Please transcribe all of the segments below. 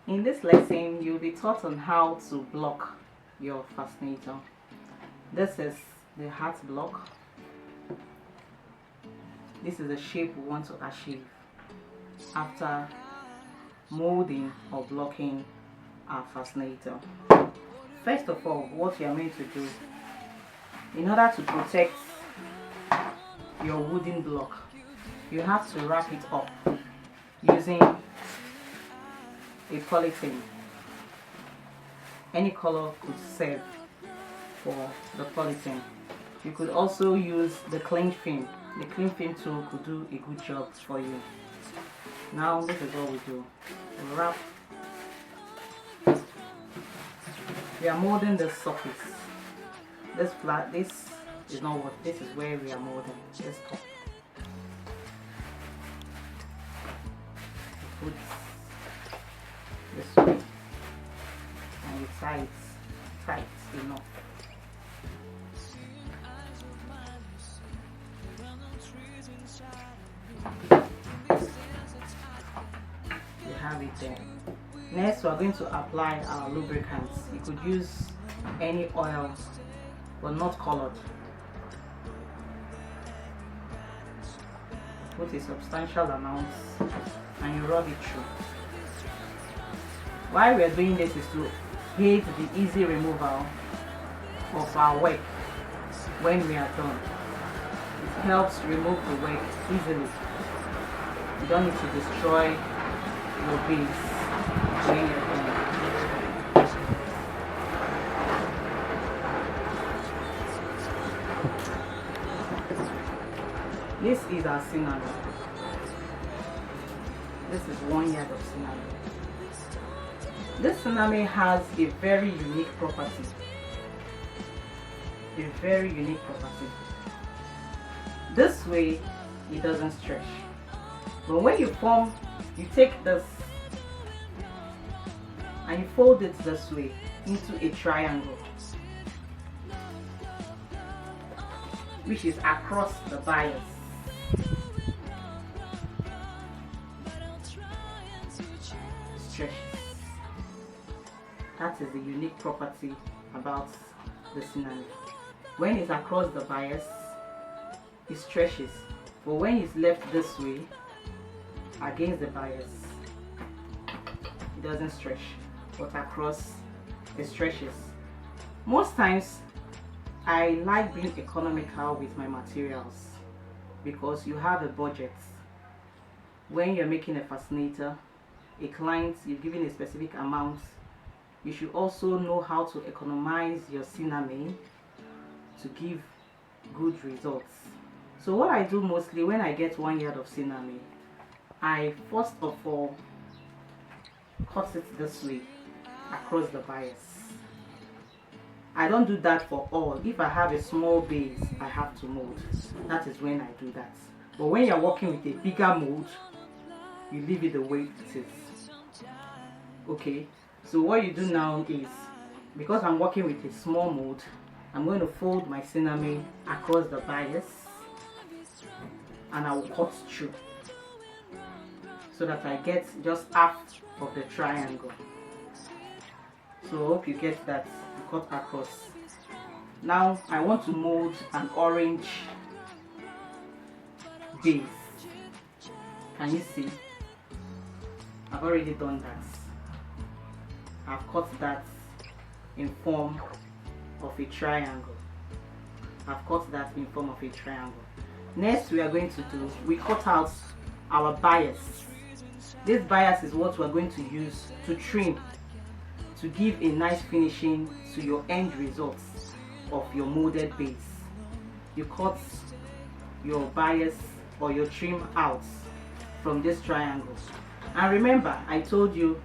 In this lesson, you'll be taught on how to block your fascinator. This is the heart block. This is the shape we want to achieve after molding or blocking our fascinator. First of all, what you are meant to do, in order to protect your wooden block, you have to wrap it up using a polythene. Any color could serve for the polythene. You could also use the cling film. The cling film tool could do a good job for you. Now this is what we do. We wrap. We are molding the surface. This is not what. This is where we are molding. This top. Put this way and you tie it tight enough. You have it there. Next, we are going to apply our lubricants. You could use any oil, but not colored. Put a substantial amount and you rub it through. Why we are doing this is to aid the easy removal of our work when we are done. It helps remove the work easily. You don't need to destroy your base when you're done. This is our sinamay. This is 1 yard of sinamay. This sinamay has a very unique property. A very unique property. This way, it doesn't stretch. But when you take this and you fold it this way into a triangle, which is across the bias. Stretches. That is the unique property about the sinamay. When it's across the bias, it stretches. But when it's left this way, against the bias, it doesn't stretch. But across, it stretches. Most times, I like being economical with my materials because you have a budget. When you're making a fascinator, a client, you're giving a specific amount, you should also know how to economize your sinamay to give good results. So what I do mostly when I get 1 yard of sinamay, I first of all cut it this way across the bias. I don't do that for all. If I have a small base I have to mold, that is when I do that. But when you're working with a bigger mold, you leave it the way it is. Okay, so what you do now is, because I'm working with a small mold, I'm going to fold my sinamay across the bias and I will cut through so that I get just half of the triangle. So I hope you get that. You cut across. Now I want to mold an orange base. Can you see? I've already done that. I've cut that in form of a triangle. I've cut that in form of a triangle. Next we are going to do, we cut out our bias. This bias is what we are going to use to trim, to give a nice finishing to your end results of your molded base. You cut your bias or your trim out from this triangle. And remember, I told you,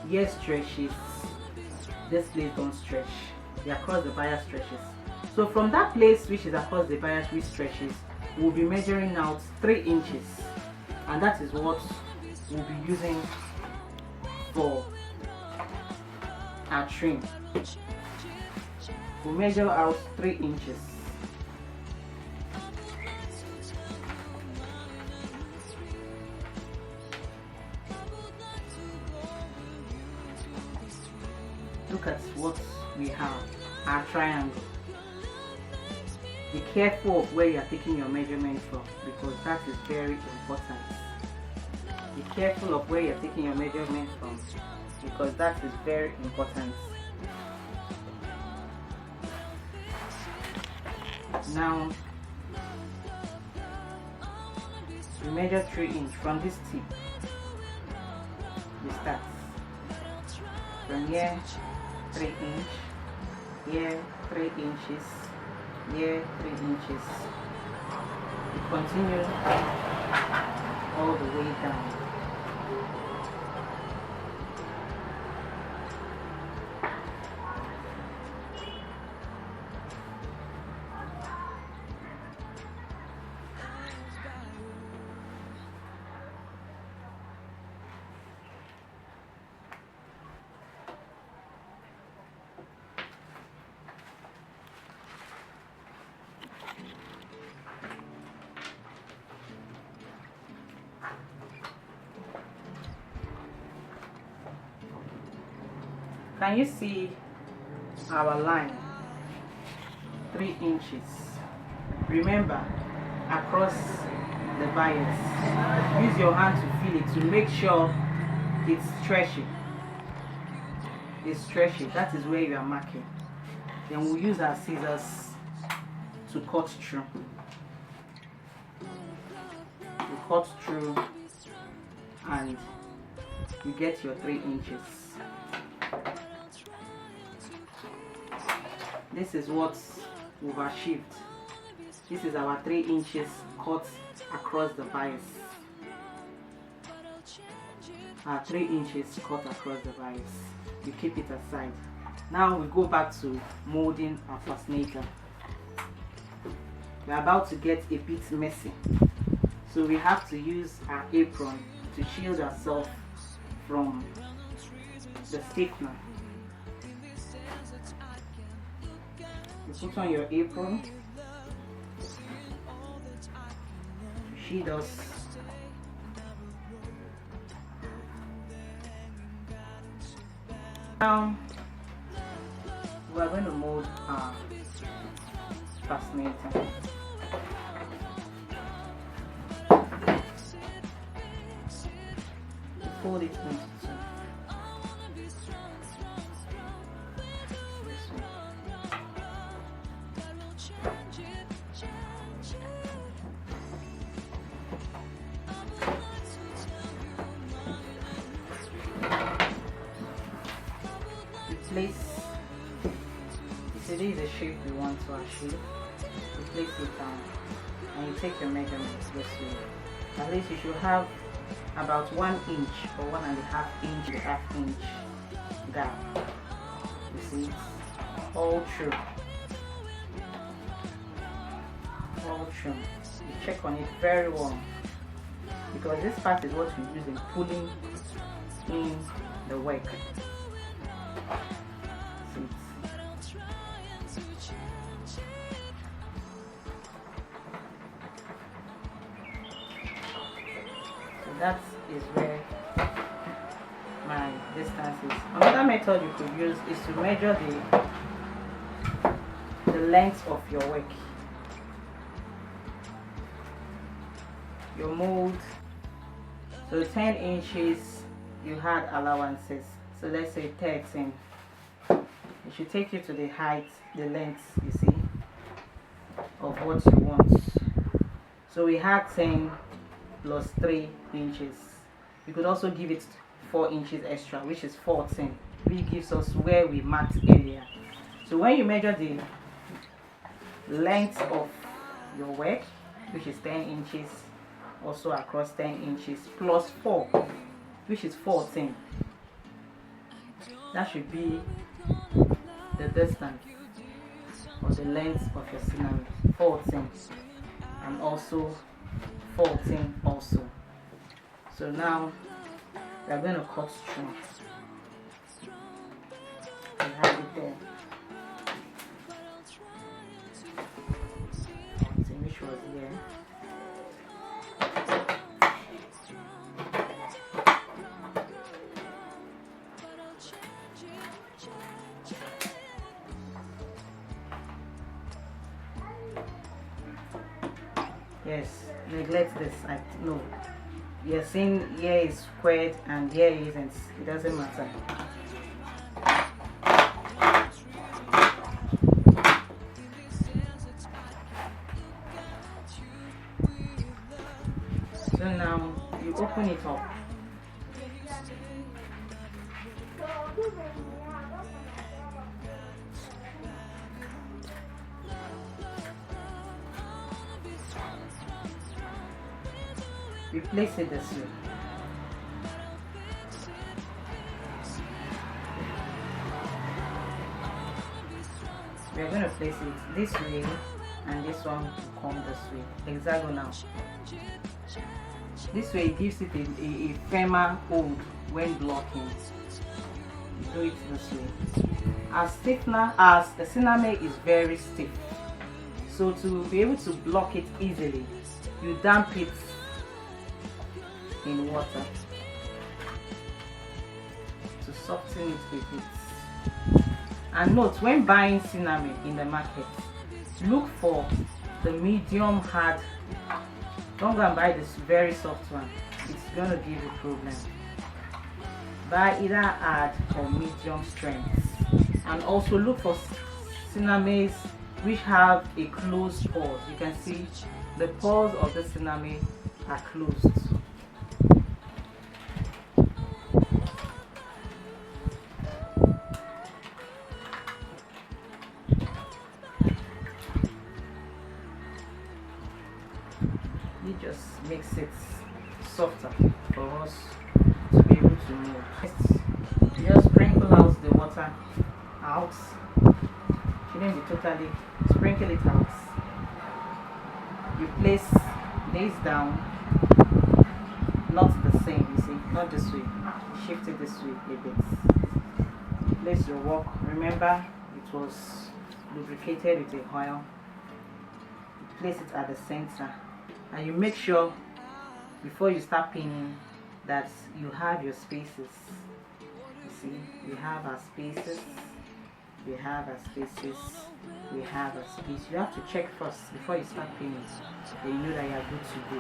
yes, stretches. This place don't stretch. The across the bias stretches. So from that place which is across the bias which stretches, we'll be measuring out 3 inches. And that is what we'll be using for our trim. We'll measure out 3 inches. Look at what we have, our triangle. Be careful of where you are taking your measurement from, because that is very important. Be careful of where you are taking your measurement from, because that is very important. Now we measure 3 inches from this tip. We start from here, 3 inches, here 3 inches, here 3 inches. We continue all the way down. Can you see our line? 3 inches. Remember, across the bias. Use your hand to feel it to make sure it's stretchy. It's stretchy. That is where you are marking. Then we'll use our scissors to cut through. You cut through and you get your 3 inches. This is what we've achieved. This is our 3 inches cut across the bias. Our 3 inches cut across the bias. You keep it aside. Now we go back to molding our fascinator. We're about to get a bit messy, so we have to use our apron to shield ourselves from the stiffener. You put on your apron to shield us. Now we are going to mold our fascinator. Fold it into two. Place, so this is the shape we want to achieve. You place it down and you take your measurements this way. At least you should have about 1 inch or 1.5 inch gap. You see, it's all true. All true. You check on it very well, because this part is what we use in pulling in the work. That is where my distance is. Another method you could use is to measure the length of your work. Your mold, so 10 inches, you had allowances. So let's say 13. It should take you to the height, the length, you see, of what you want. So we had 10 plus 3 inches. You could also give it 4 inches extra, which is 14, which gives us where we marked earlier. So when you measure the length of your work, which is 10 inches, also across 10 inches, plus 4, which is 14, that should be the distance or the length of your sinamay. 14 and also 14 also. So now we are going to cut through. We have it there. 14, which was here. Yes, neglect this. No, you're saying here is squared and here isn't. It doesn't matter. So now you open it up. You place it this way. We are going to place it this way, and this one will come this way, hexagonal. This way it gives it a firmer hold when blocking. You do it this way. As the sinamay is very stiff, so to be able to block it easily, you damp it in water to soften it a bit. And note, when buying sinamay in the market, look for the medium hard. Don't go and buy this very soft one, it's going to give you problem. Buy either hard or medium strength. And also look for sinamays which have a closed pores. You can see the pores of the sinamay are closed. It just makes it softer for us to be able to move. You just sprinkle out the water out. Shouldn't be totally, sprinkle it out. You place this down, not the same, you see, not this way. Shift it this way a bit. Place your work. Remember, it was lubricated with a oil. Place it at the center, and you make sure before you start pinning that you have your spaces. You see, we have our spaces, we have our spaces, we have a space. You have to check first before you start pinning, then you know that you are good to go.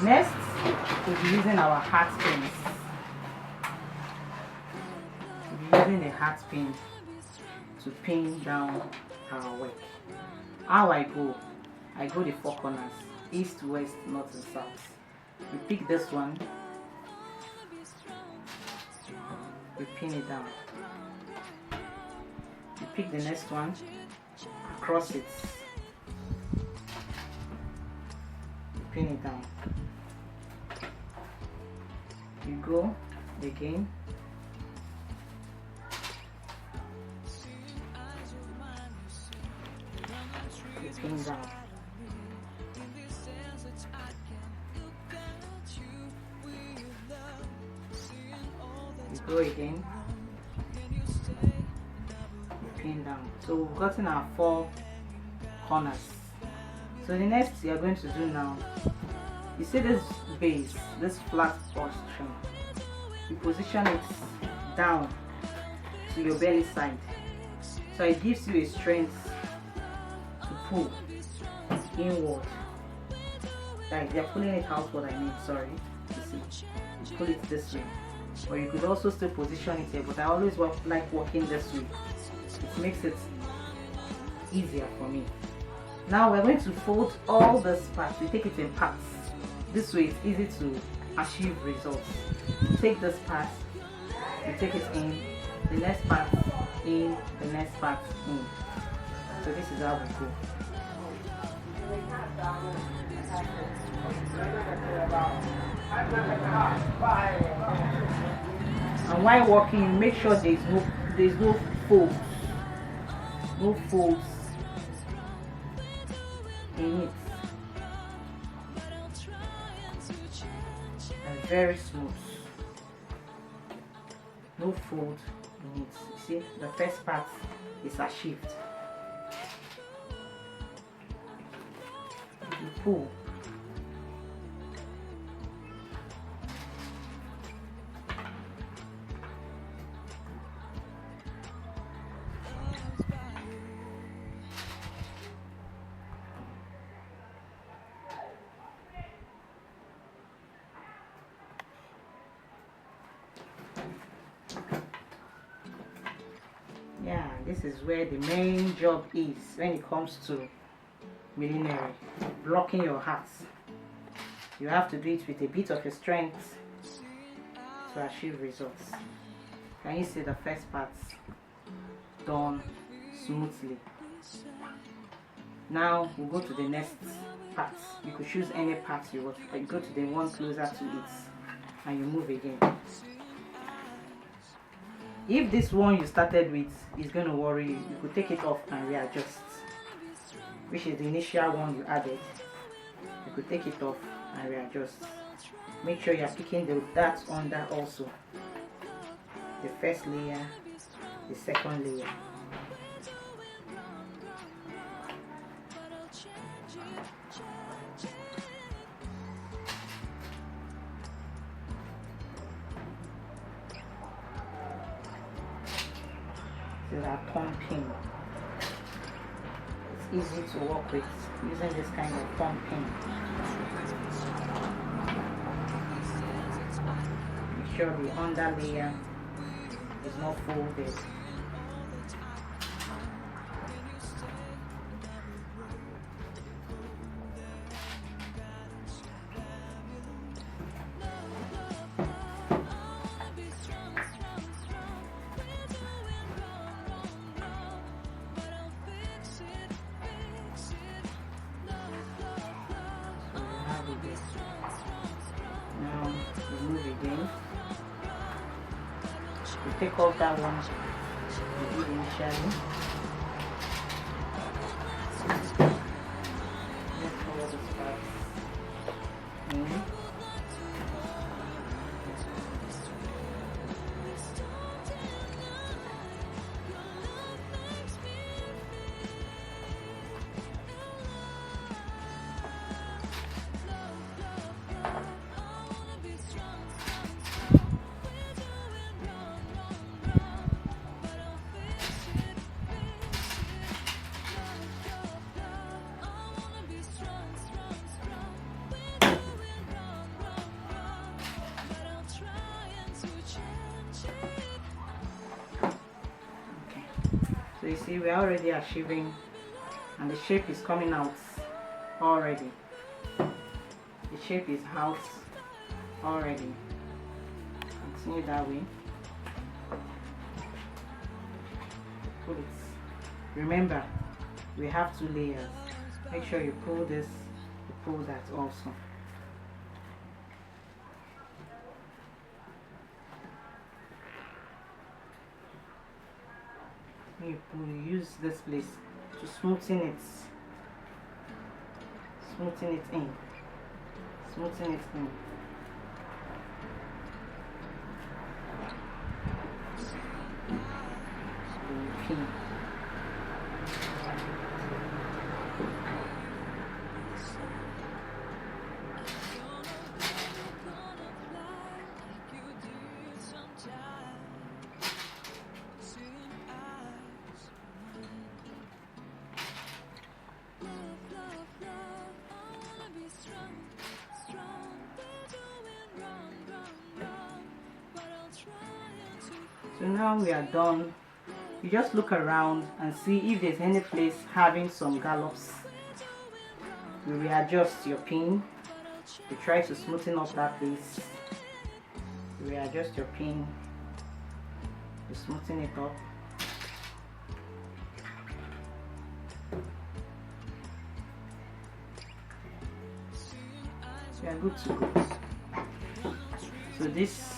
Next, we'll be using our hat pins. We'll be using a hat pin to pin down our work. How I go the four corners: east, west, north and south. You pick this one, you pin it down. You pick the next one, cross it, you pin it down. You go again, you pin down. You go again, you pin down. So we've gotten our four corners. So the next you are going to do now, you see this base, this flat portion, you position it down to your belly side, so it gives you a strength to pull inward. Like you're pulling it outward, I mean, sorry. You see, you pull it this way, or you could also still position it here, but I always like working this way. It makes it easier for me. Now we're going to fold all this part. We take it in parts. This way it's easy to achieve results. Take this part, you take it in, the next part in, the next part in. So this is how we go. And while working, you make sure there's no folds. No folds in it. And very smooth. No fold in it. You see, the first part is achieved. You pull. Yeah, this is where the main job is when it comes to millinery, blocking your heart. You have to do it with a bit of your strength to achieve results. Can you see the first part done smoothly? Now we'll go to the next part. You could choose any part you want. You go to the one closer to it and you move again. If this one you started with is going to worry you, you could take it off and readjust, which is the initial one you added. You could take it off and readjust. Make sure you are picking the dots under also. The first layer, the second layer. This is our thumb pin. It's easy to work with using this kind of thumb pin. Make sure the under layer is not folded. Now remove again. We take off that one we did initially. Let's follow this part in. So you see, we're already achieving, and the shape is coming out already. The shape is out already. Continue that way. Pull it. Remember, we have 2 layers. Make sure you pull this, you pull that also. You use this place to smoothen it in, smoothing it in. Pin. So now we are done. You just look around and see if there's any place having some gallops. You readjust your pin. You try to smoothen up that place. You readjust your pin. You smoothen it up. We are good to go. So this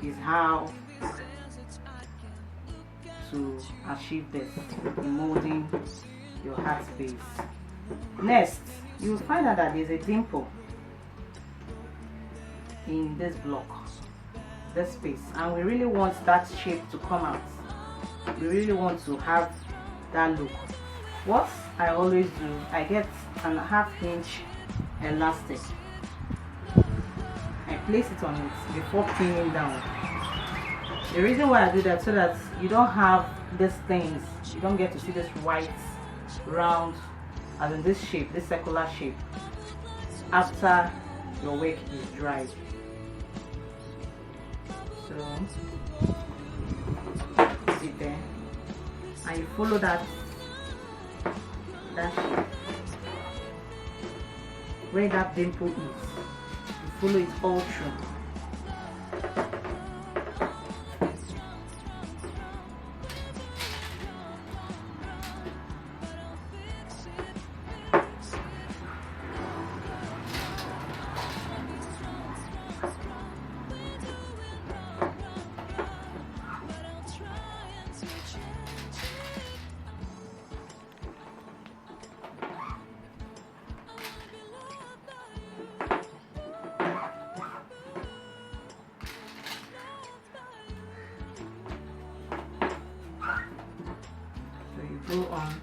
is how to achieve this in molding your heart space. Next, you will find out that there's a dimple in this block, this space, and we really want that shape to come out. We really want to have that look. What I always do, I get an 1/2 inch elastic. I place it on it before pinning down. The reason why I do that, so that you don't have these things, you don't get to see this white round as in this shape, this circular shape, after your work is dried. So see there, and you follow that shape where that dimple is. You follow it all through. So you go on.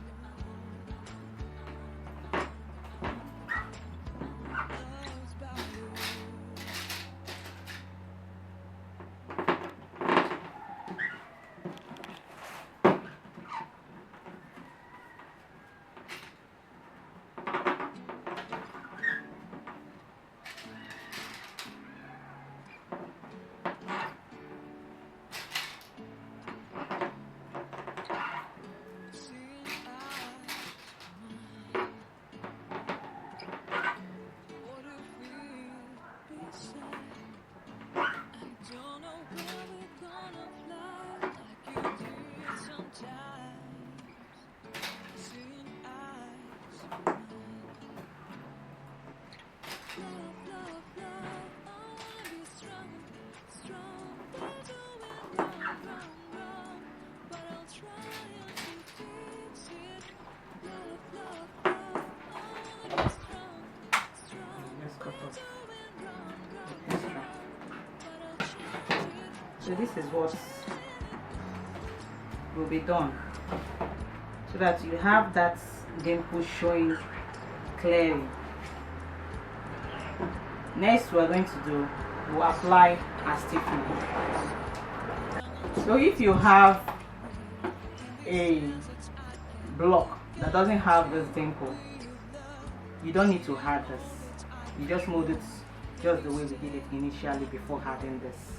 So this is what will be done, so that you have that dimple showing clearly. Next, we are going to do, we'll apply a stiffener. So if you have a block that doesn't have this dimple, you don't need to add this. You just mold it just the way we did it initially before adding this.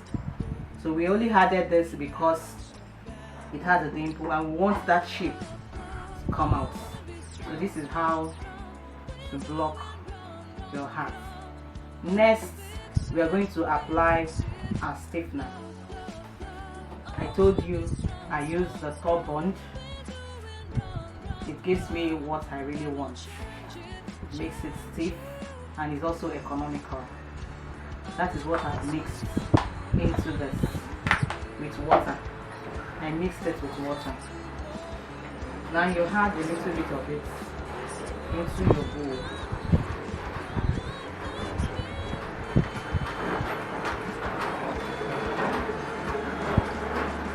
So we only added this because it has a dimple and we want that shape to come out. So this is how to block your hat. Next, we are going to apply a stiffener. I told you I use the top bond. It gives me what I really want. It makes it stiff and is also economical. That is what I've mixed into this with water. I mixed it with water. Now you add a little bit of it into your bowl.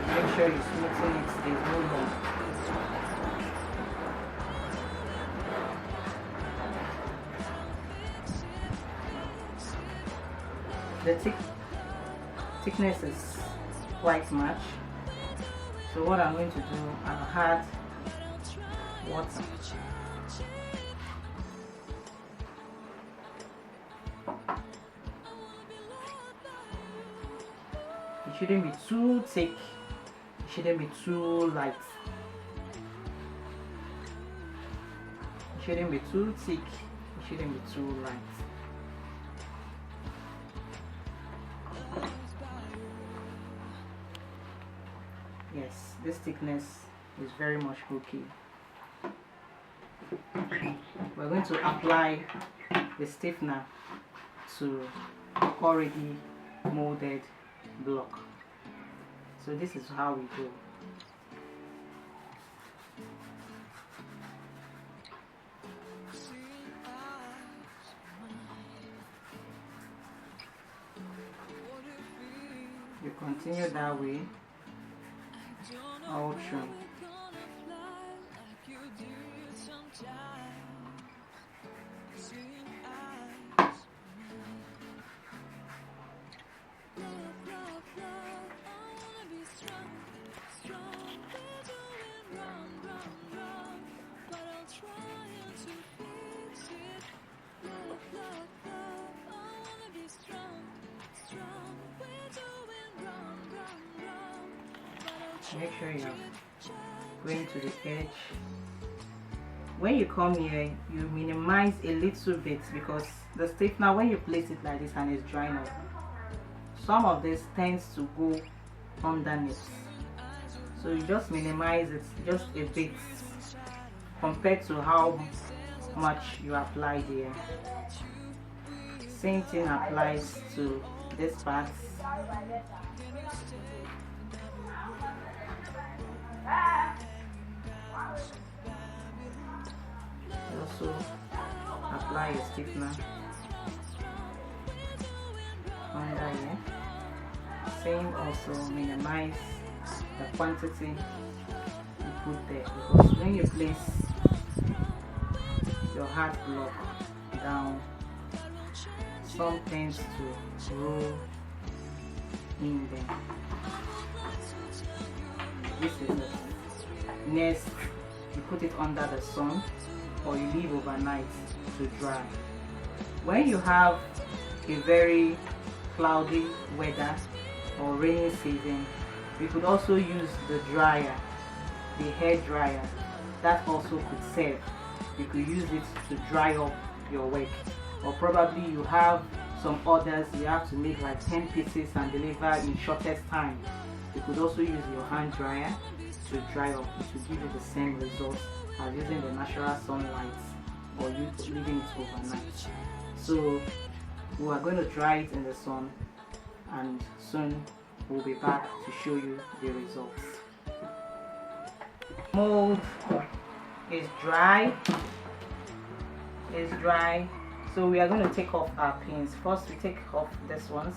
Make sure you smoothen it, there's no lump. The thickness is quite much. So what I'm going to do, I'll add water. It shouldn't be too thick, it shouldn't be too light. It shouldn't be too thick, it shouldn't be too light. Yes, this thickness is very much okay. We're going to apply the stiffener to already molded block. So this is how we go. You continue that way all through. Make sure you going to the edge. When you come here, you minimize a little bit because the stiffener, when you place it like this and it's drying up, some of this tends to go underneath, so you just minimize it just a bit compared to how much you apply here. Same thing applies to this part. Also apply a stiffener under here. Same, also minimize the quantity you put there, because when you place your hard block down, some tends to roll in there. This is it. Next, you put it under the sun or you leave overnight to dry. When you have a very cloudy weather or rainy season, you could also use the dryer, the hair dryer. That also could serve. You could use it to dry up your work, or probably you have some orders you have to make like 10 pieces and deliver in shortest time. You could also use your hand dryer to dry up. It will give you the same result as using the natural sunlight or you leaving it overnight. So we are going to dry it in the sun, and soon we'll be back to show you the results. Mold is dry. So we are going to take off our pins. First we take off these ones.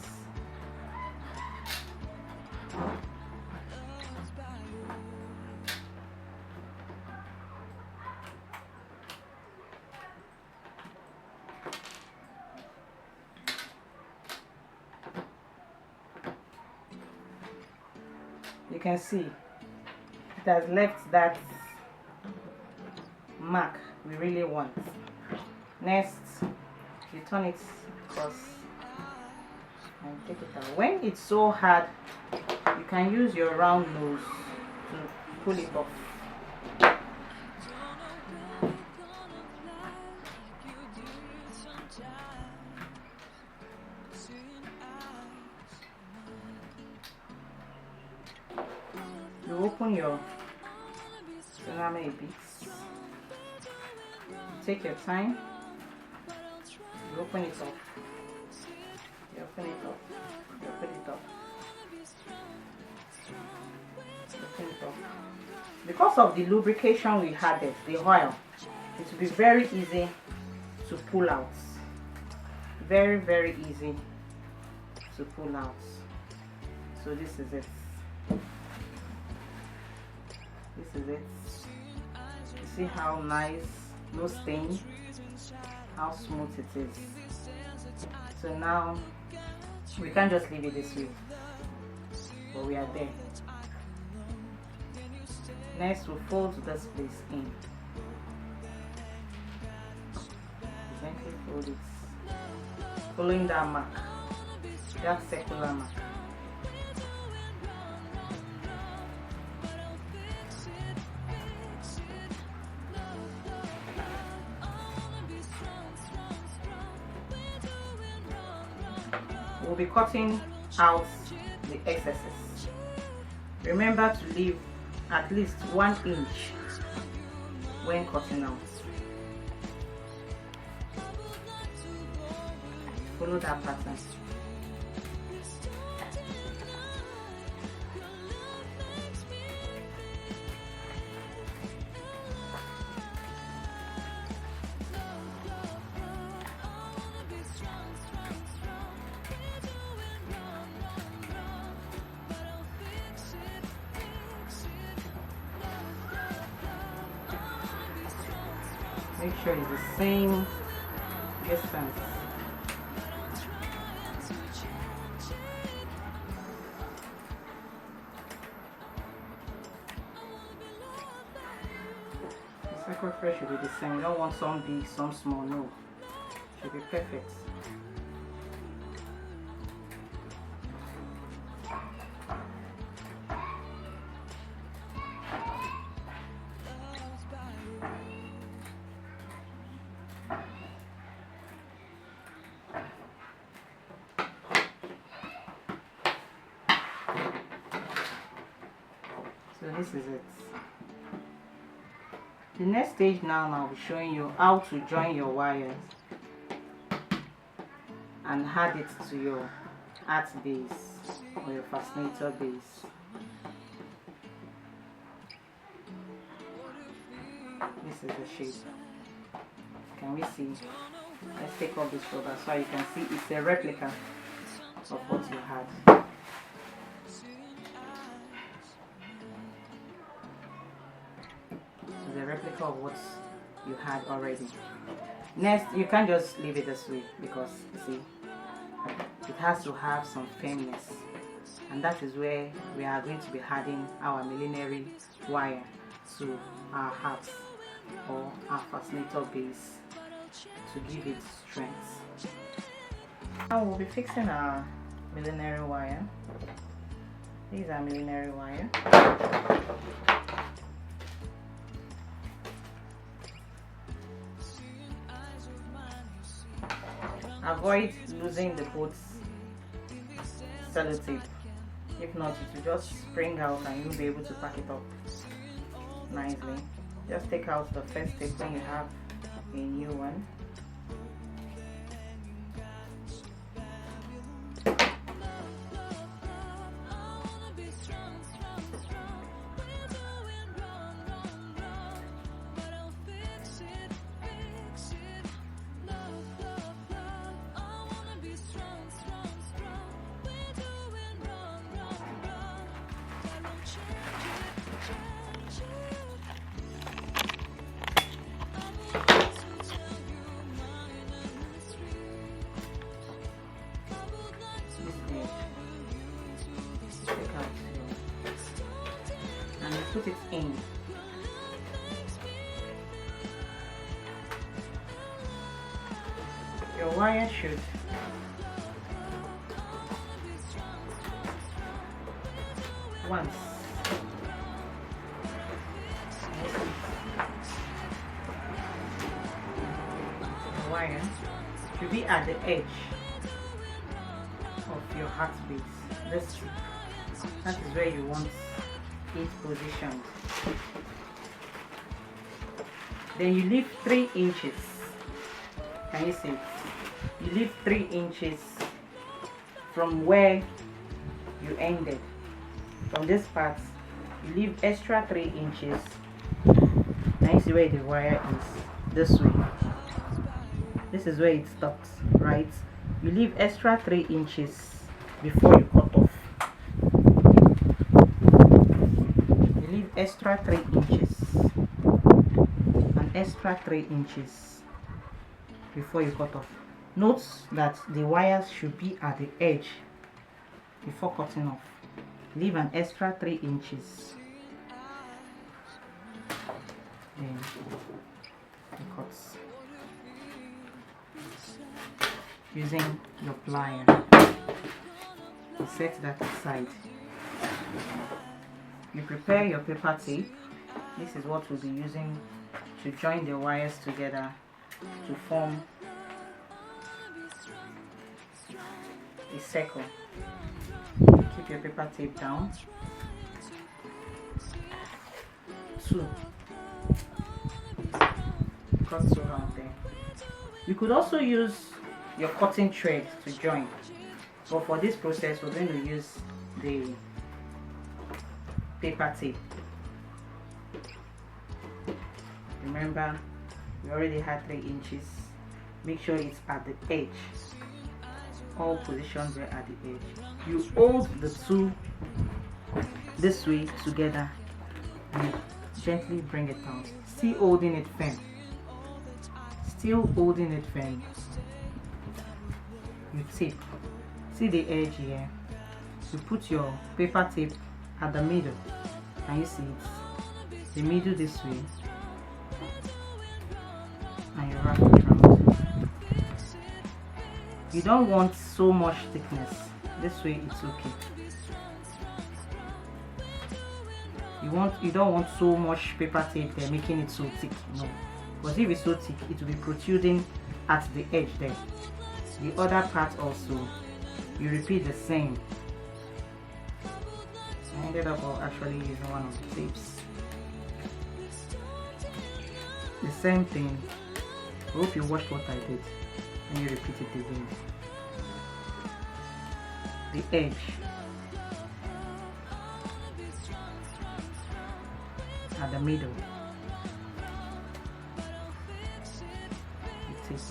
You can see it has left that mark we really want. Next, you turn it across and take it out. When it's so hard, you can use your round nose to pull it off. You open your sinamay beads. Take your time. You open it up. You open it up. You open it up. Open it up. Because of the lubrication we added, the oil, it will be very easy to pull out. Very, very easy to pull out. So this is it. This is it. You see how nice, no stain, how smooth it is. So now we can't just leave it this way, but we are there. Next, we'll fold this place in. Gently fold it, following that mark, that circular mark. We'll be cutting out the excesses. Remember to leave at least 1 inch when cutting out. Follow that pattern. Make sure it's the same distance. The circumference should be the same. You don't want some big, some small. No, it should be perfect. So this is it. The next stage now I'll be showing you how to join your wires and add it to your hat base or your fascinator base. This is the shape. Can we see? Let's take off this rubber so you can see it's a replica of what you had. It's a replica of what you had already. Next, you can't just leave it this way because you see it has to have some firmness, and that is where we are going to be adding our millinery wire to our hats or our fascinator base to give it strength. Now we'll be fixing our millinery wire. These are millinery wire. Avoid losing the both sellotape. If not, it will just spring out and you'll be able to pack it up nicely. Just take out the first tape when you have a new one. And put it in. Your wire should once the wire should be at the edge of your hat base. That is where you want it positioned. Then you leave 3 inches. Can you see? You leave 3 inches from where you ended. From this part, you leave extra 3 inches. Can you see where the wire is? This way. This is where it stops, right? You leave extra 3 inches before you cut off. You leave extra 3 inches and extra 3 inches before you cut off. Note that the wires should be at the edge before cutting off. Leave an extra 3 inches. Then the cuts using your plier. You set that aside. You prepare your paper tape. This is what we'll be using to join the wires together to form a circle. Keep your paper tape down. 2. Cut 2 around there. You could also use your cutting thread to join, but for this process we're going to use the paper tape. Remember, we already had 3 inches. Make sure it's at the edge. All positions were at the edge. You hold the 2 this way together and gently bring it down. Still holding it firm. Still holding it firm. You tape. See the edge here? You put your paper tape at the middle. Can you see it? The middle this way. And you wrap it around. You don't want so much thickness. This way it's okay. You don't want so much paper tape there making it so thick. No. Because if it's so thick, it will be protruding at the edge there. The other part also, you repeat the same. And ended up actually using one of the tips. The same thing. I hope you watched what I did and you repeat it again. The edge at the middle. You take it.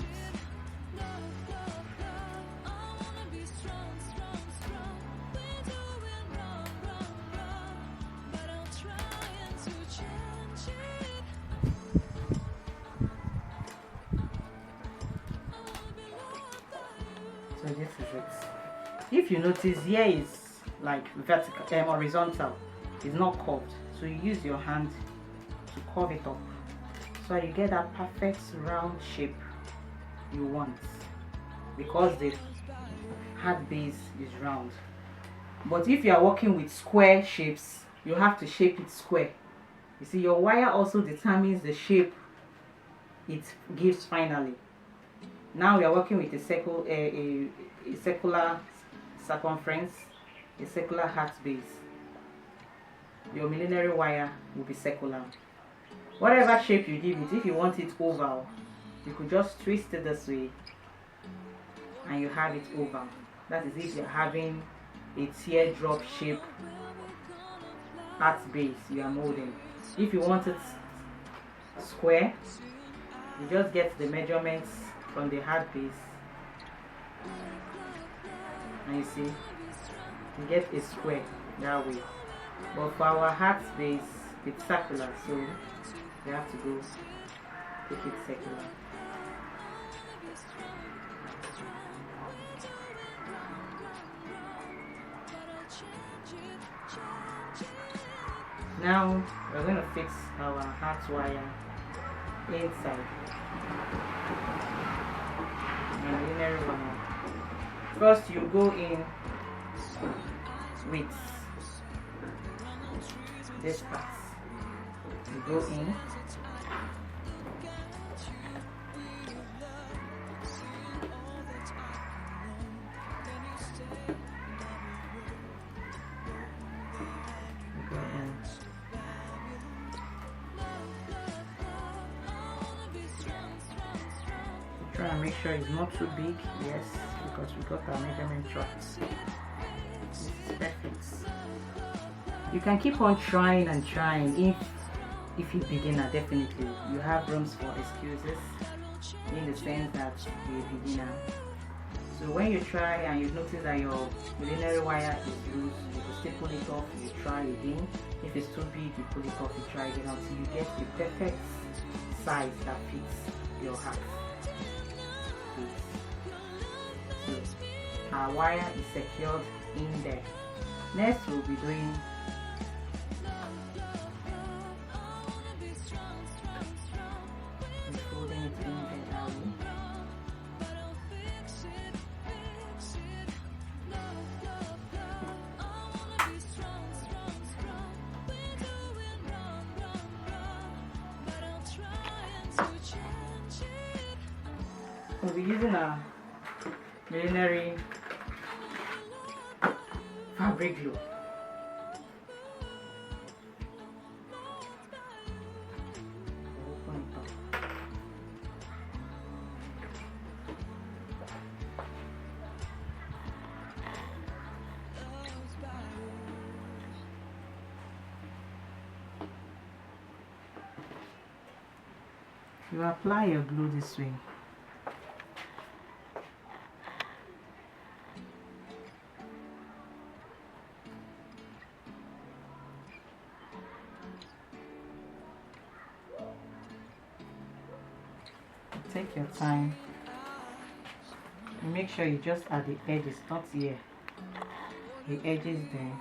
So this is it. If you notice, here is like vertical, horizontal. It's not curved. So you use your hand to curve it up, so you get that perfect round shape you want, because the hard base is round. But if you are working with square shapes, you have to shape it square. You see, your wire also determines the shape it gives finally. Now we are working with a circular circumference, a circular heart base. Your millinery wire will be circular. Whatever shape you give it, if you want it oval, you could just twist it this way and you have it oval. That is if you're having a teardrop shape heart base you are molding. If you want it square, you just get the measurements from the heart base and you see, you get a square that way. But for our heart base, it's circular, so you have to go take it circular. Now we're going to fix our heart wire inside and millinery wire. First you go in with this part. You go in try and make sure it's not too big, yes, because we got our measurement charts. This is perfect. You can keep on trying and trying. If you're a beginner, definitely you have rooms for excuses, in the sense that you're a beginner. So when you try and you notice that your millinery wire is loose, you can still pull it off, you try again. If it's too big, you pull it off, you try again until you get the perfect size that fits your hat. So our wire is secured in there. Next we'll be doing folding it in there that way. We'll be using a millinery fabric glue. Open it up. You apply your glue this way. Take your time and make sure you just at the edges, not here, the edges there.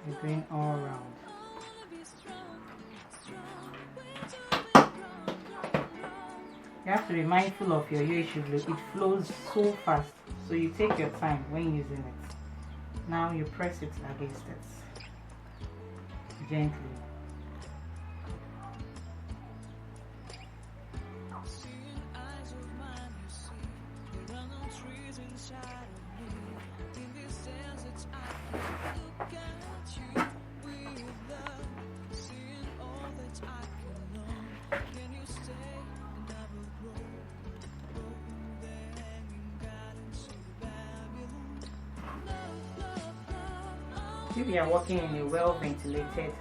You're going all around. You have to be mindful of your UHV glue. It flows so fast, so you take your time when using it. Now you press it against it gently. If you are working in a well ventilated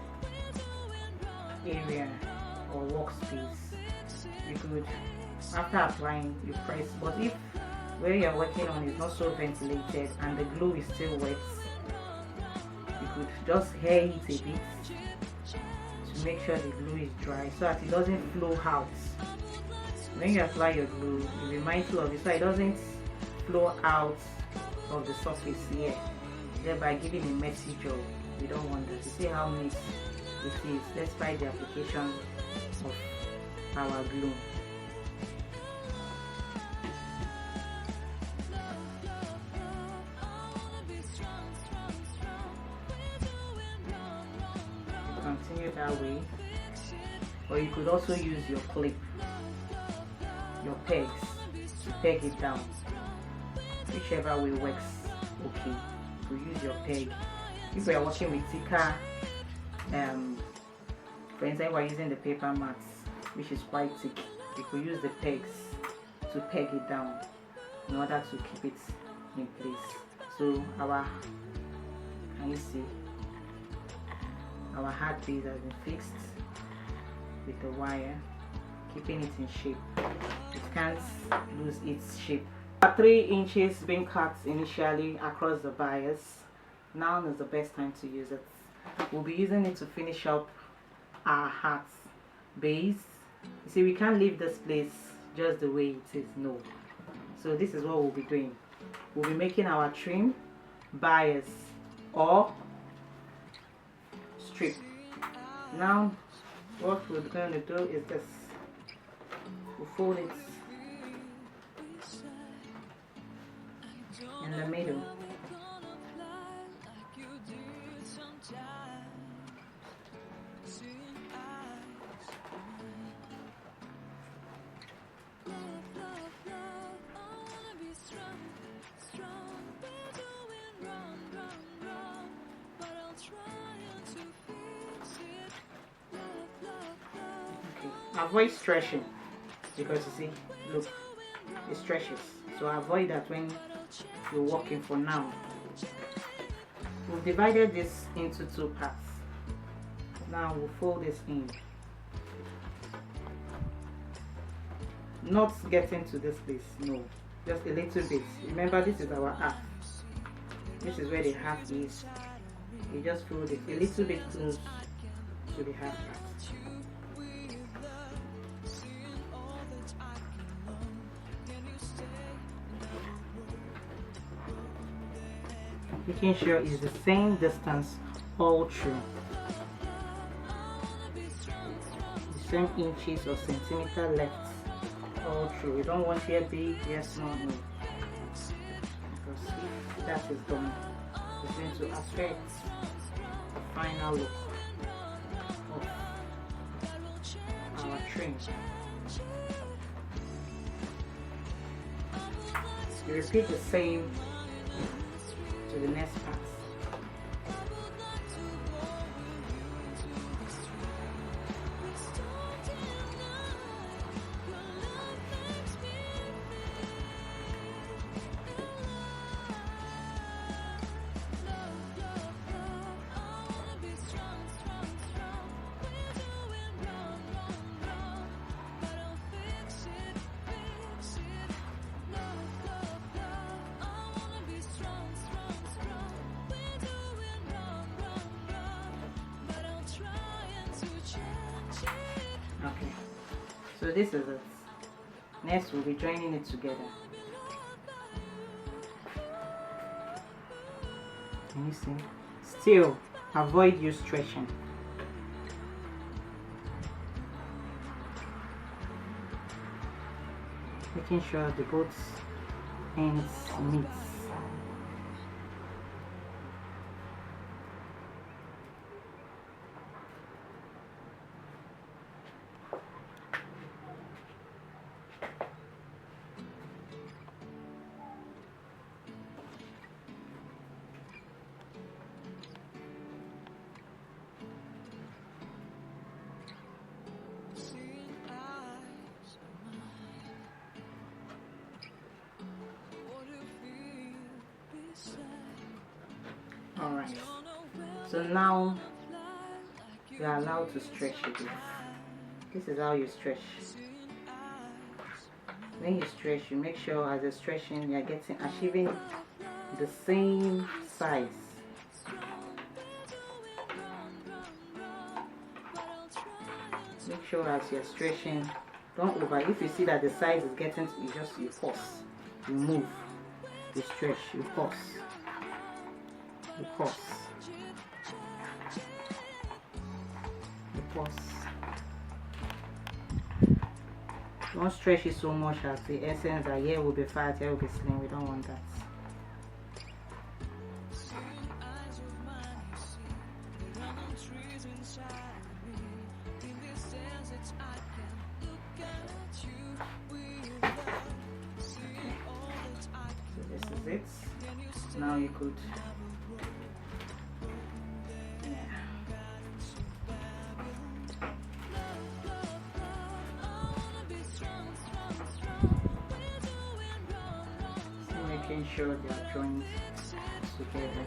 area or workspace, you could, after applying, you press. But if where you are working on is not so ventilated and the glue is still wet, you could just hair it a bit to make sure the glue is dry so that it doesn't flow out. When you apply your glue, you be mindful of it so it doesn't flow out of the surface here, thereby giving a messy job. We don't want that. You see how neat it is despite the application of our glue. You continue that way, or you could also use your clip, your pegs, to peg it down. Whichever way works okay. To use your peg. If we are working with thicker, for instance, we're using the paper mats, which is quite thick, you could use the pegs to peg it down in order to keep it in place. So can you see, our hard base has been fixed with the wire, keeping it in shape. It can't lose its shape. 3 inches being cut initially across the bias. Now is the best time to use it. We'll be using it to finish up our hat base. You see, we can't leave this place just the way it is, no. So this is what we'll be doing. We'll be making our trim, bias or strip. Now what we're going to do is this. We'll fold it in the middle. Avoid stretching, because you see, look, it stretches, so avoid that when you're working. For now, we've divided this into 2 parts. Now we'll fold this in, not getting to this place, no, just a little bit. Remember, this is our half, this is where the half is. You just fold it a little bit close to the half part. Making sure it's the same distance all through, the same inches or centimeter left all through. We don't want here big, here small, no, because if that is done, it's going to affect the final look of our trim. You repeat the same to the next part. Okay, so this is it. Next we'll be joining it together. Can you see? Still avoid you stretching. making sure the both ends meet. Alright, so now you are allowed to stretch it. This is how you stretch. When you stretch, you make sure as you're stretching, you're achieving the same size. Make sure as you're stretching, don't over. If you see that the size is getting, you pause, you move, you stretch, you pause. You pause. You pause. Don't stretch it so much as the essence that here will be fat, here will be slim. We don't want that. So this is it. Now you could making sure they are joined together.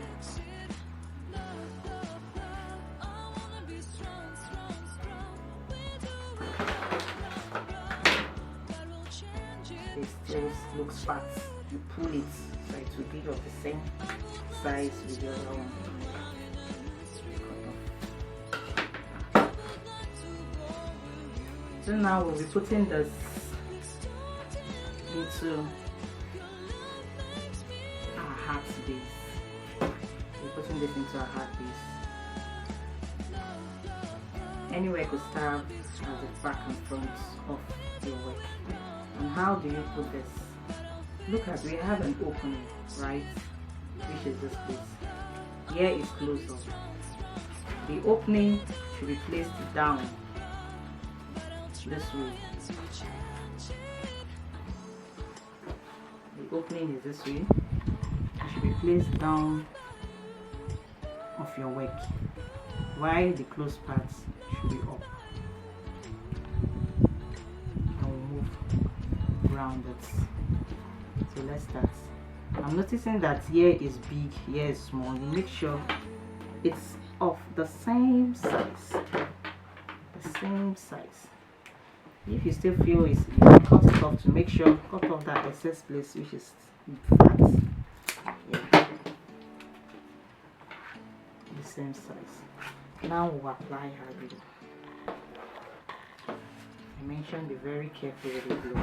It still looks fat. You pull it so it will be of the same size with the other one. So now we'll be putting this into our heart base. We're putting this into our heart base. Anywhere could serve as the back and front of your work. And how do you put this? Look at, we have an opening, right? Which is this place. Here is closed up. The opening should be placed down this way. The opening is this way. It should be placed down of your work, while the closed parts should be up. And we'll move around it. So let's start. I'm noticing that here is big, here is small. You make sure it's of the same size. The same size. If you still feel you can cut it off to make sure, cut off that excess place which is fat. Yeah. The same size. Now we'll apply our glue. I mentioned be very careful with the glue.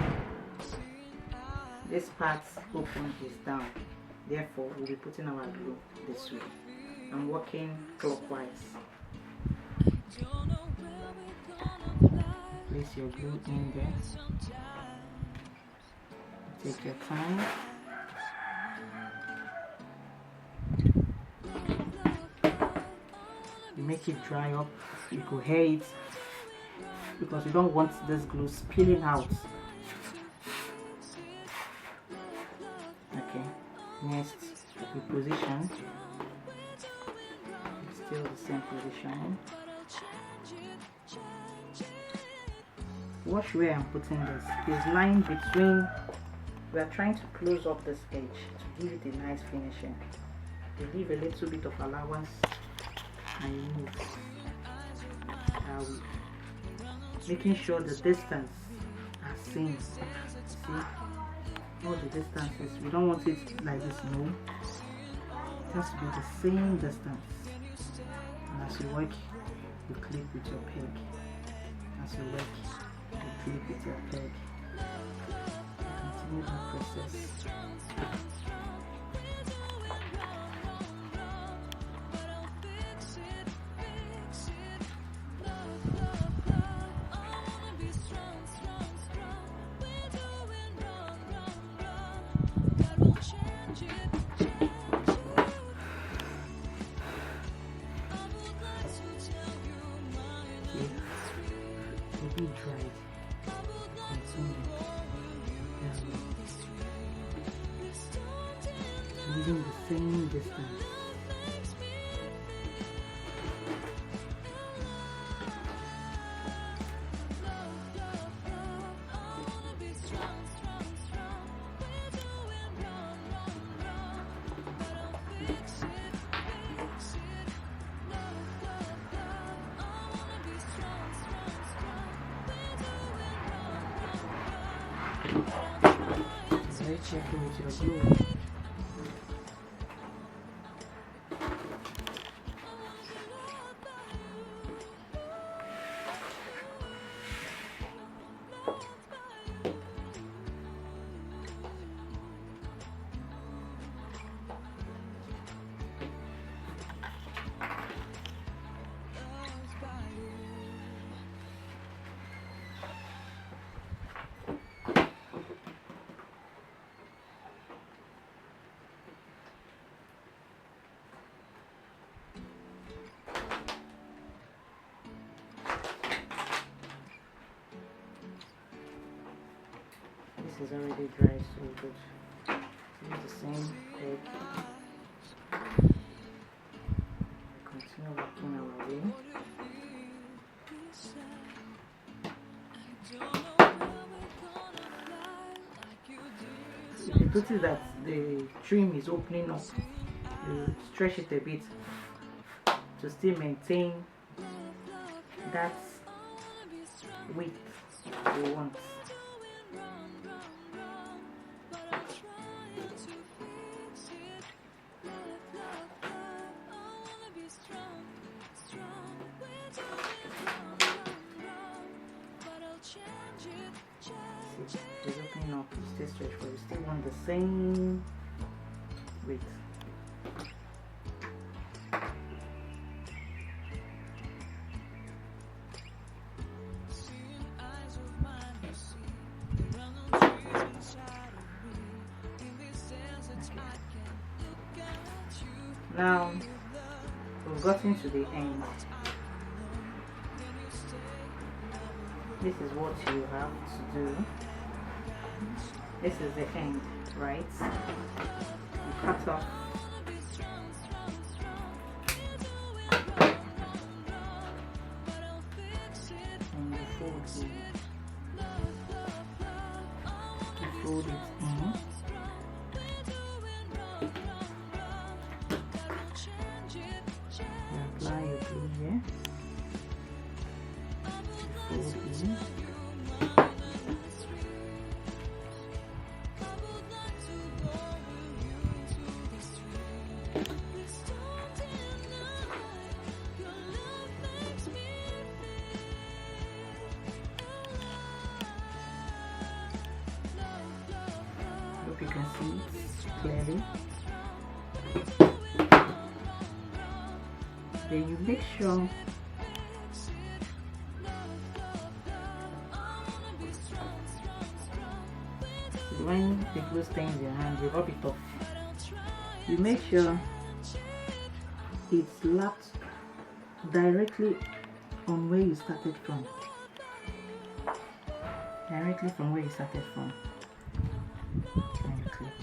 This part open is down. Therefore, we'll be putting our glue this way. I'm working clockwise. Place your glue in there. Take your time. You make it dry up. You could hear it because you don't want this glue spilling out. Okay. Next, we position. It's still the same position. Watch where I'm putting this. This line between, we are trying to close up this edge to give it a nice finishing. You leave a little bit of allowance and you move. Making sure the distance are same. See, all the distances. We don't want it like this, no. It has to be the same distance. And as you work, you clip with your peg. As you work, you clip with your peg. Continue that process. leaving the same distance. Very careful with your glue. This is already dry, so we could use the same egg. Continue working our way. If you notice that the trim is opening up, you stretch it a bit to still maintain that width you want. It's opening up, stay stretched, but you still want the same width. Now we've gotten to the end. This is what you have to do. This is the end, right? You cut off and you fold it. You fold it in. You apply your glue here. You fold in. Hope you can see it clearly. Then you make sure when the glue stains your hand, you rub it off. You make sure it's slapped directly on where you started from. Directly from where you started from. And clip.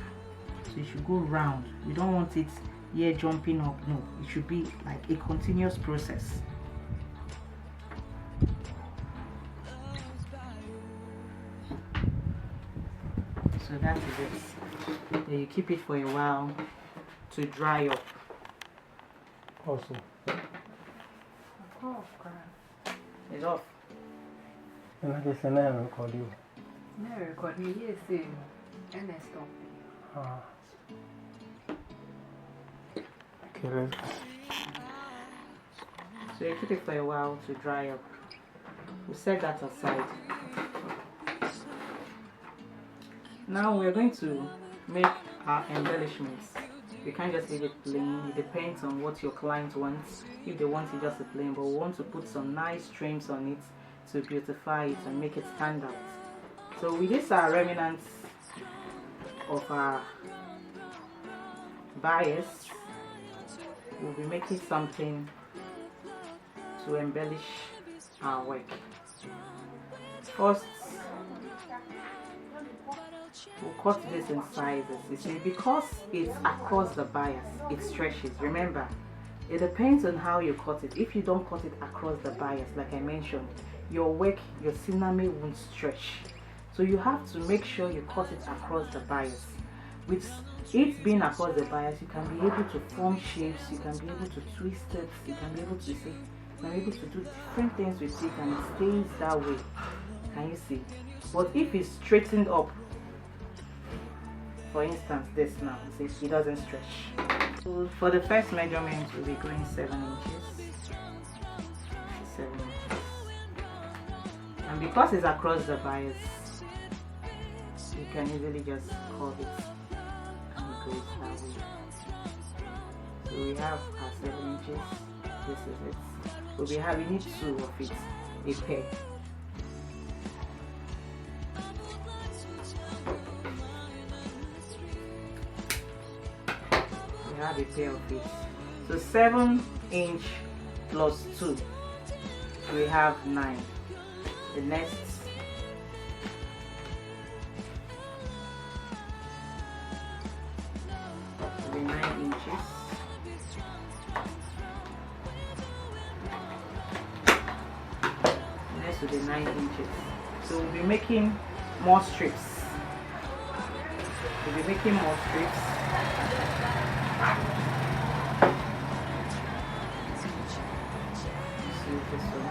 So you should go round. You don't want it here jumping up. No, it should be like a continuous process. So that is it. Then you keep it for a while to dry up. Also. Oh, crap. It's off. And I just never record you. Never record me, yes, and I stop. Ah. Okay, let's go. So you keep it for a while to dry up. We set that aside. Now we're going to make our embellishments. You can't just leave it plain. It depends on what your client wants. If they want it just a plain, but we want to put some nice trims on it to beautify it and make it stand out. So with these are remnants of our bias, we'll be making something to embellish our work. First, We'll cut this in sizes. You see, because it's across the bias, it stretches. Remember, it depends on how you cut it. If you don't cut it across the bias, like I mentioned, your work, your sinamay won't stretch. So you have to make sure you cut it across the bias. With it being across the bias, you can be able to form shapes, you can be able to twist it, you can be able to see, you can be able to do different things with it, and it stays that way. Can you see? But if it's straightened up, for instance, this now, see, it doesn't stretch. So for the first measurement, we'll be going 7 inches. 7 inches. And because it's across the bias, you can easily just curve it and it goes that way. So we have our 7 inches. This is it. We need 2 of it, a pair. We have a pair of it. So 7 inch plus 2, we have 9. The next will be 9 inches. Next will be 9 inches. So we'll be making more strips. We'll be making more strips. This one.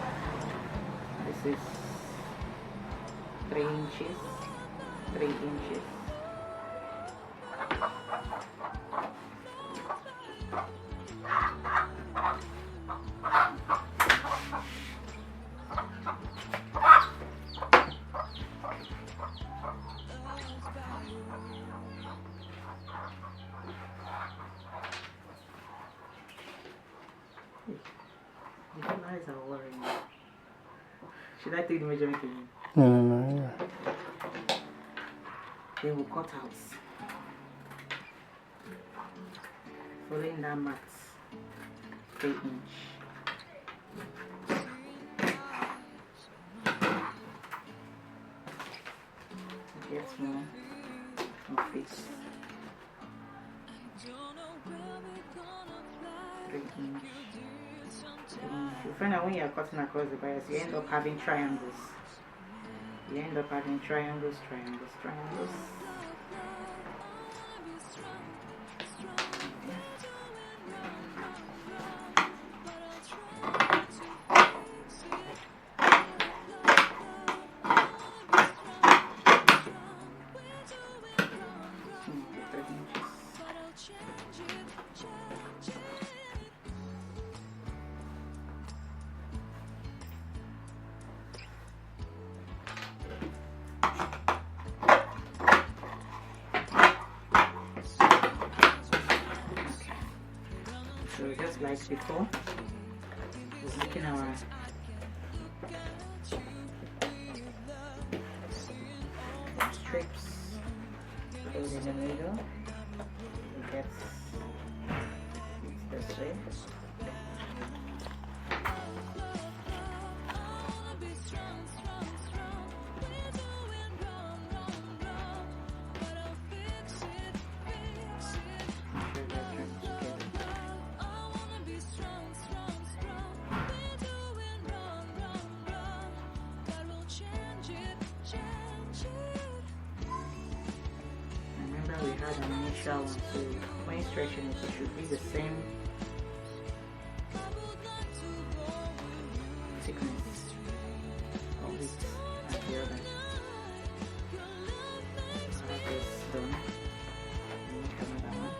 This is 3 inches. 3 inches. The eyes are worrying me. Should I take the measurement again? No. Then we'll cut out. Following that mark, 3 inch. Get more face. 3 inch. You find out when you're cutting across the bias, you end up having triangles. Triangles. So just like before, we're making our strips. Put it in the middle. We get it this way. We had an initial one, so when stretching it should be the same thickness of it as the other. I have this done. Make another one.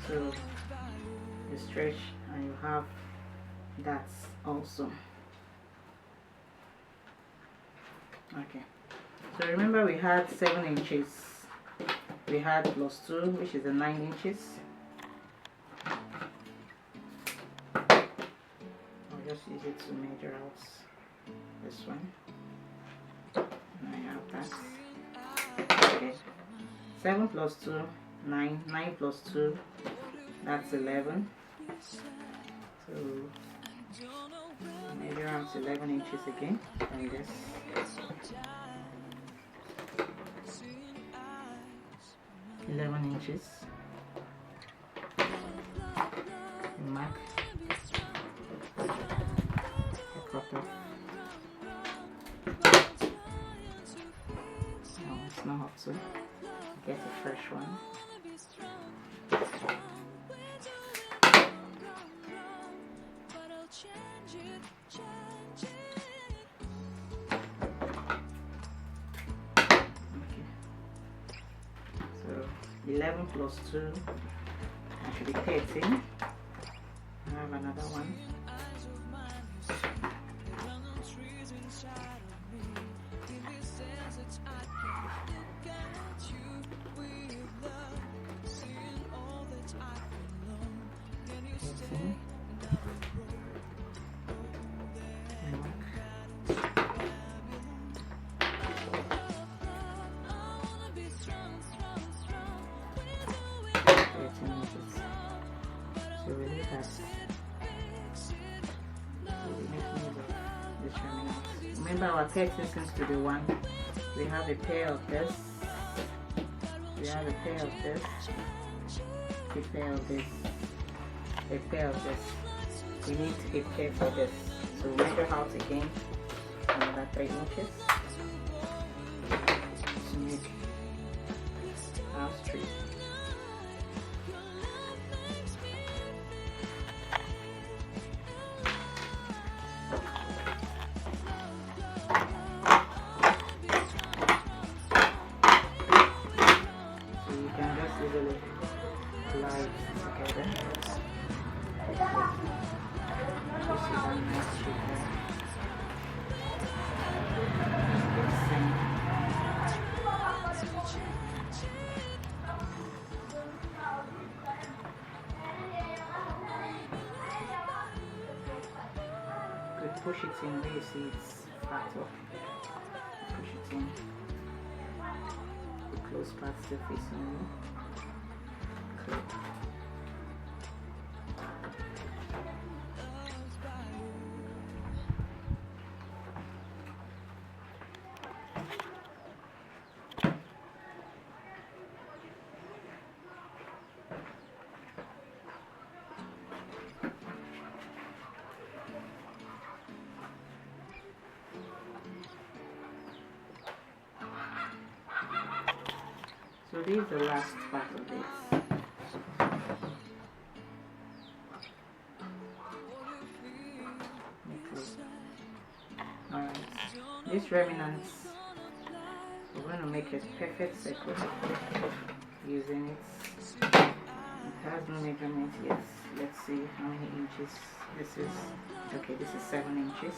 So you stretch and you have that also. Okay, so remember we had 7 inches, we had plus 2, which is the 9 inches. I'll just use it to measure out this one, and I have that. Okay, 7 plus 2, 9, 9 plus 2, that's 11. So measure out 11 inches again, and this. Inches. Mark. Proper. No, it's not up to. Get a fresh one. Okay. So 11 plus 2, that should be 13. I have another one. Remember our 13 seems to be 1. We have a pair of this. We have a pair of this. A pair of this. A pair of this. We need a pair for this. So measure out again another 3 inches to make our strip. Push it in where you see it's flat up. Push it in. The close part still facing you. Clip. So this is the last part of this. Alright, this remnants, we're going to make a perfect circle using it. It has no measurement yet. Let's see how many inches this is. Okay, this is 7 inches.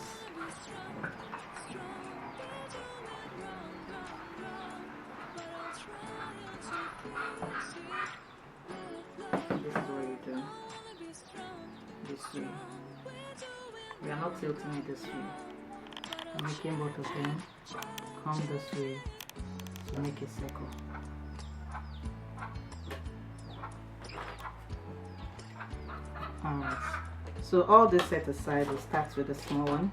This is what you do. This way. We are not tilting it this way. I'm making both of them come this way to make a circle. Alright. So all this set aside, we'll start with the small one.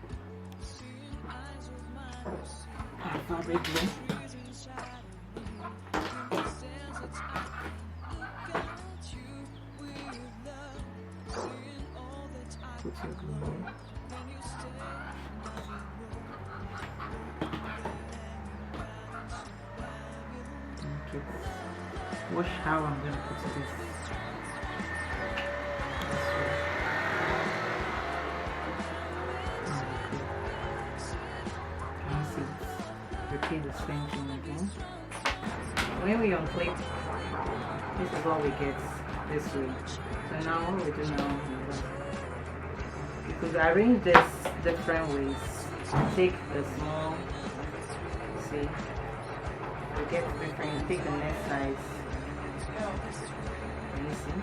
Fabric glue. Put your glue here. Okay. Watch how I'm going to put this. Repeat the same thing again. When we unclip, this is what we get. this way. So now what we do now is you could arrange this different ways. Take the small, see, you get different, you take the next size, can you see?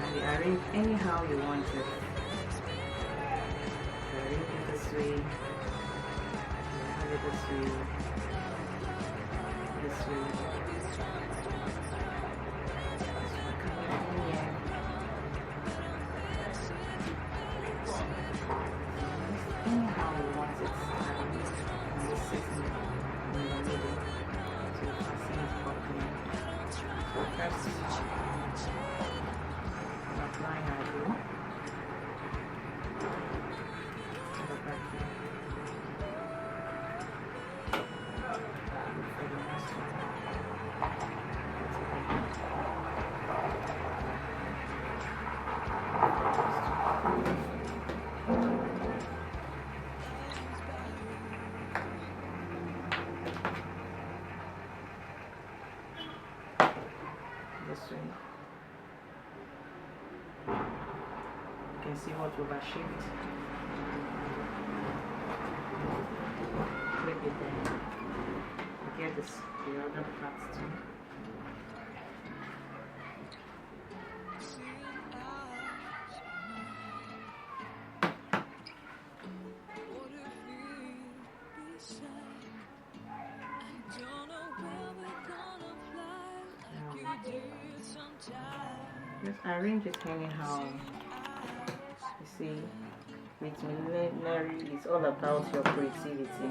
And you arrange anyhow you want it. You arrange it this way, you have it this way, this way. Anyhow you want it, and you sit in the middle to fasten it properly. So first, apply our glue to the back here. For the next one. This way. You can see what we've achieved. Clip it there. You get this, the other parts too. Just arrange it anyhow. You see, with Millinery, it's all about your creativity.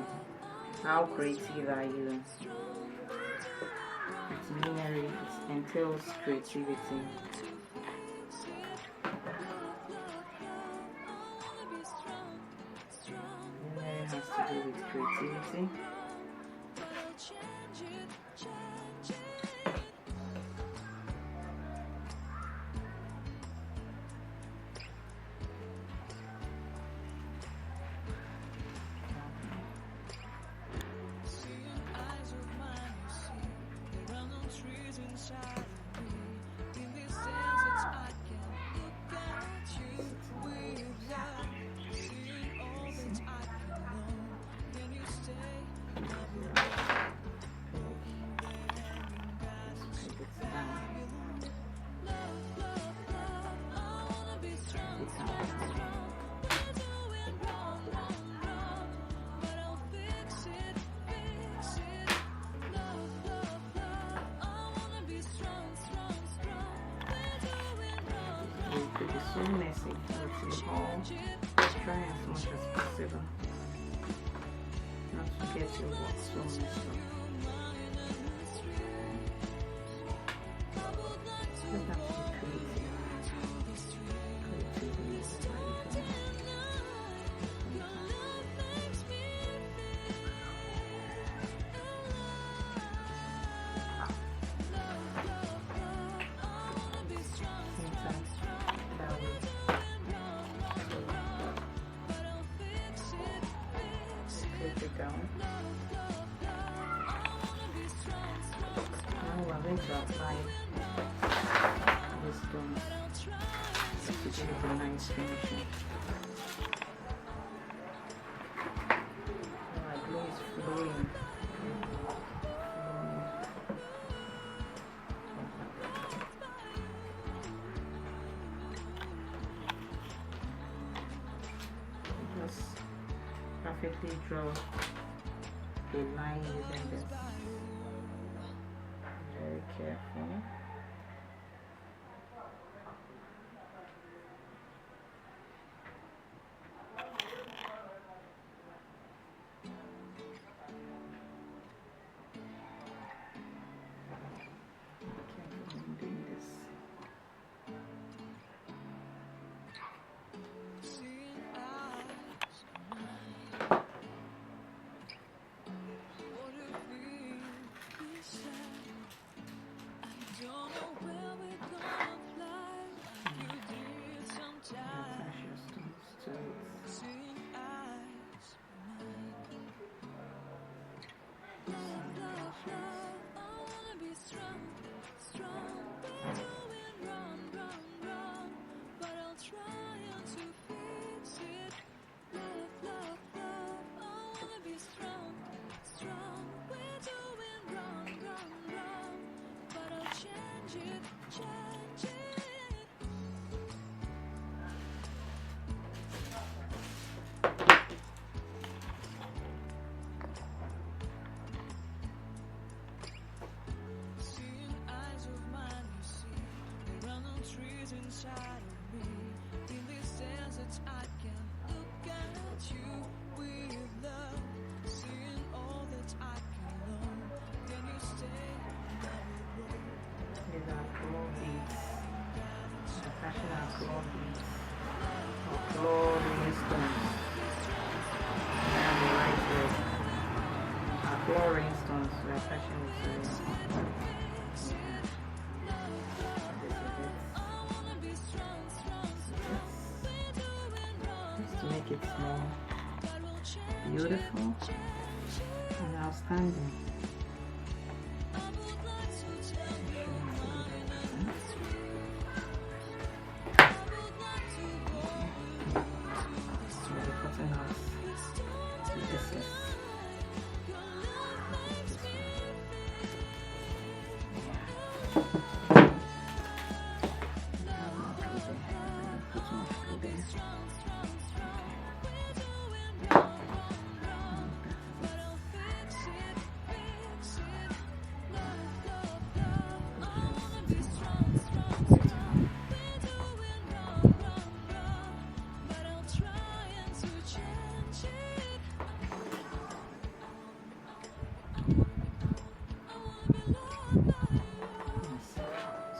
How creative are you? With Millinery, it entails creativity. Millinery has to do with creativity. It could be so messy, but you all try as much as possible not to get your work so messed up. Just have to be creative. Creativity is everything. It down. Now we're going to apply this stones to give it a nice finishing. Our glue is flowing. Just perfectly draw a line using this. Very careful. Careful in doing this. These are claw beads. Attaching our claw beads or claw rhinestones. And the right leg. Our claw rhinestones, we're attaching it to it. Just to make it more beautiful and outstanding.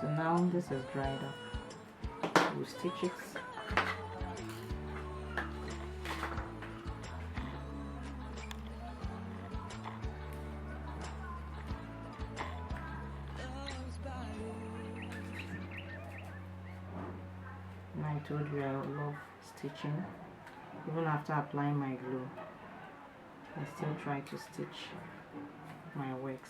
So now this is dried up. We'll stitch it. And I told you I love stitching. Even after applying my glue, I still try to stitch my works.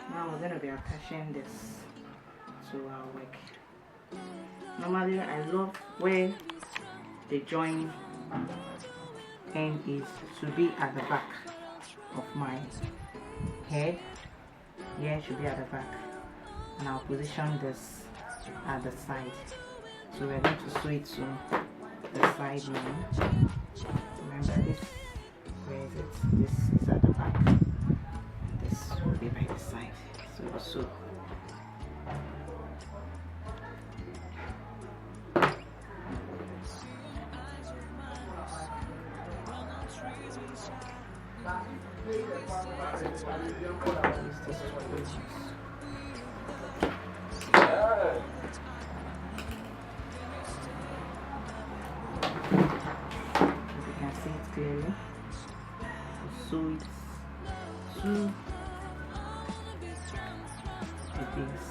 Now we're going to be attaching this to our work. Normally I love where the join end is to be at the back of my head. Here it should be at the back, and I'll position this at the side. So we're going to sew it to the side now. Remember this, where is it? This is at the back. This will be by the side. So we'll sew. Clearly, sew it to this.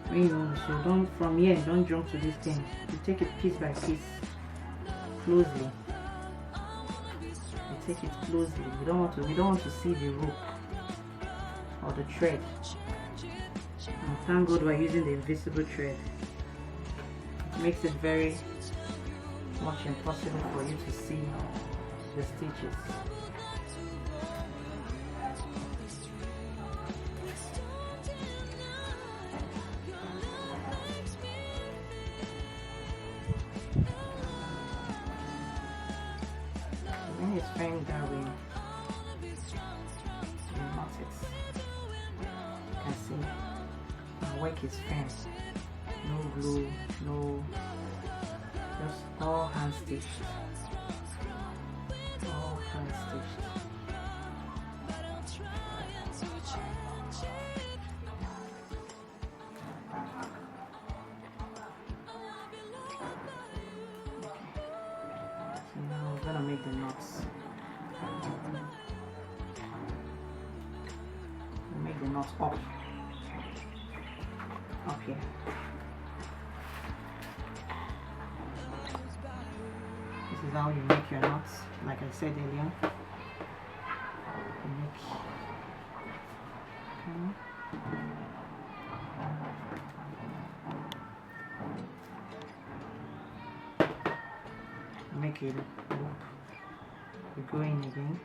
When you so don't from here, don't jump to this thing. You take it piece by piece, closely. You take it closely. We don't want to see the rope or the thread. And thank God we're using the invisible thread. It makes it very much impossible for you to see the stitches. When it's framed that way, you knot it. You can see my work is framed. No glue, no, just all hand stitched. All hand stitched. So now we're gonna make the knots. We'll make the knots up here. This is how you make your knots, like I said earlier. You make, make a loop. You go in again.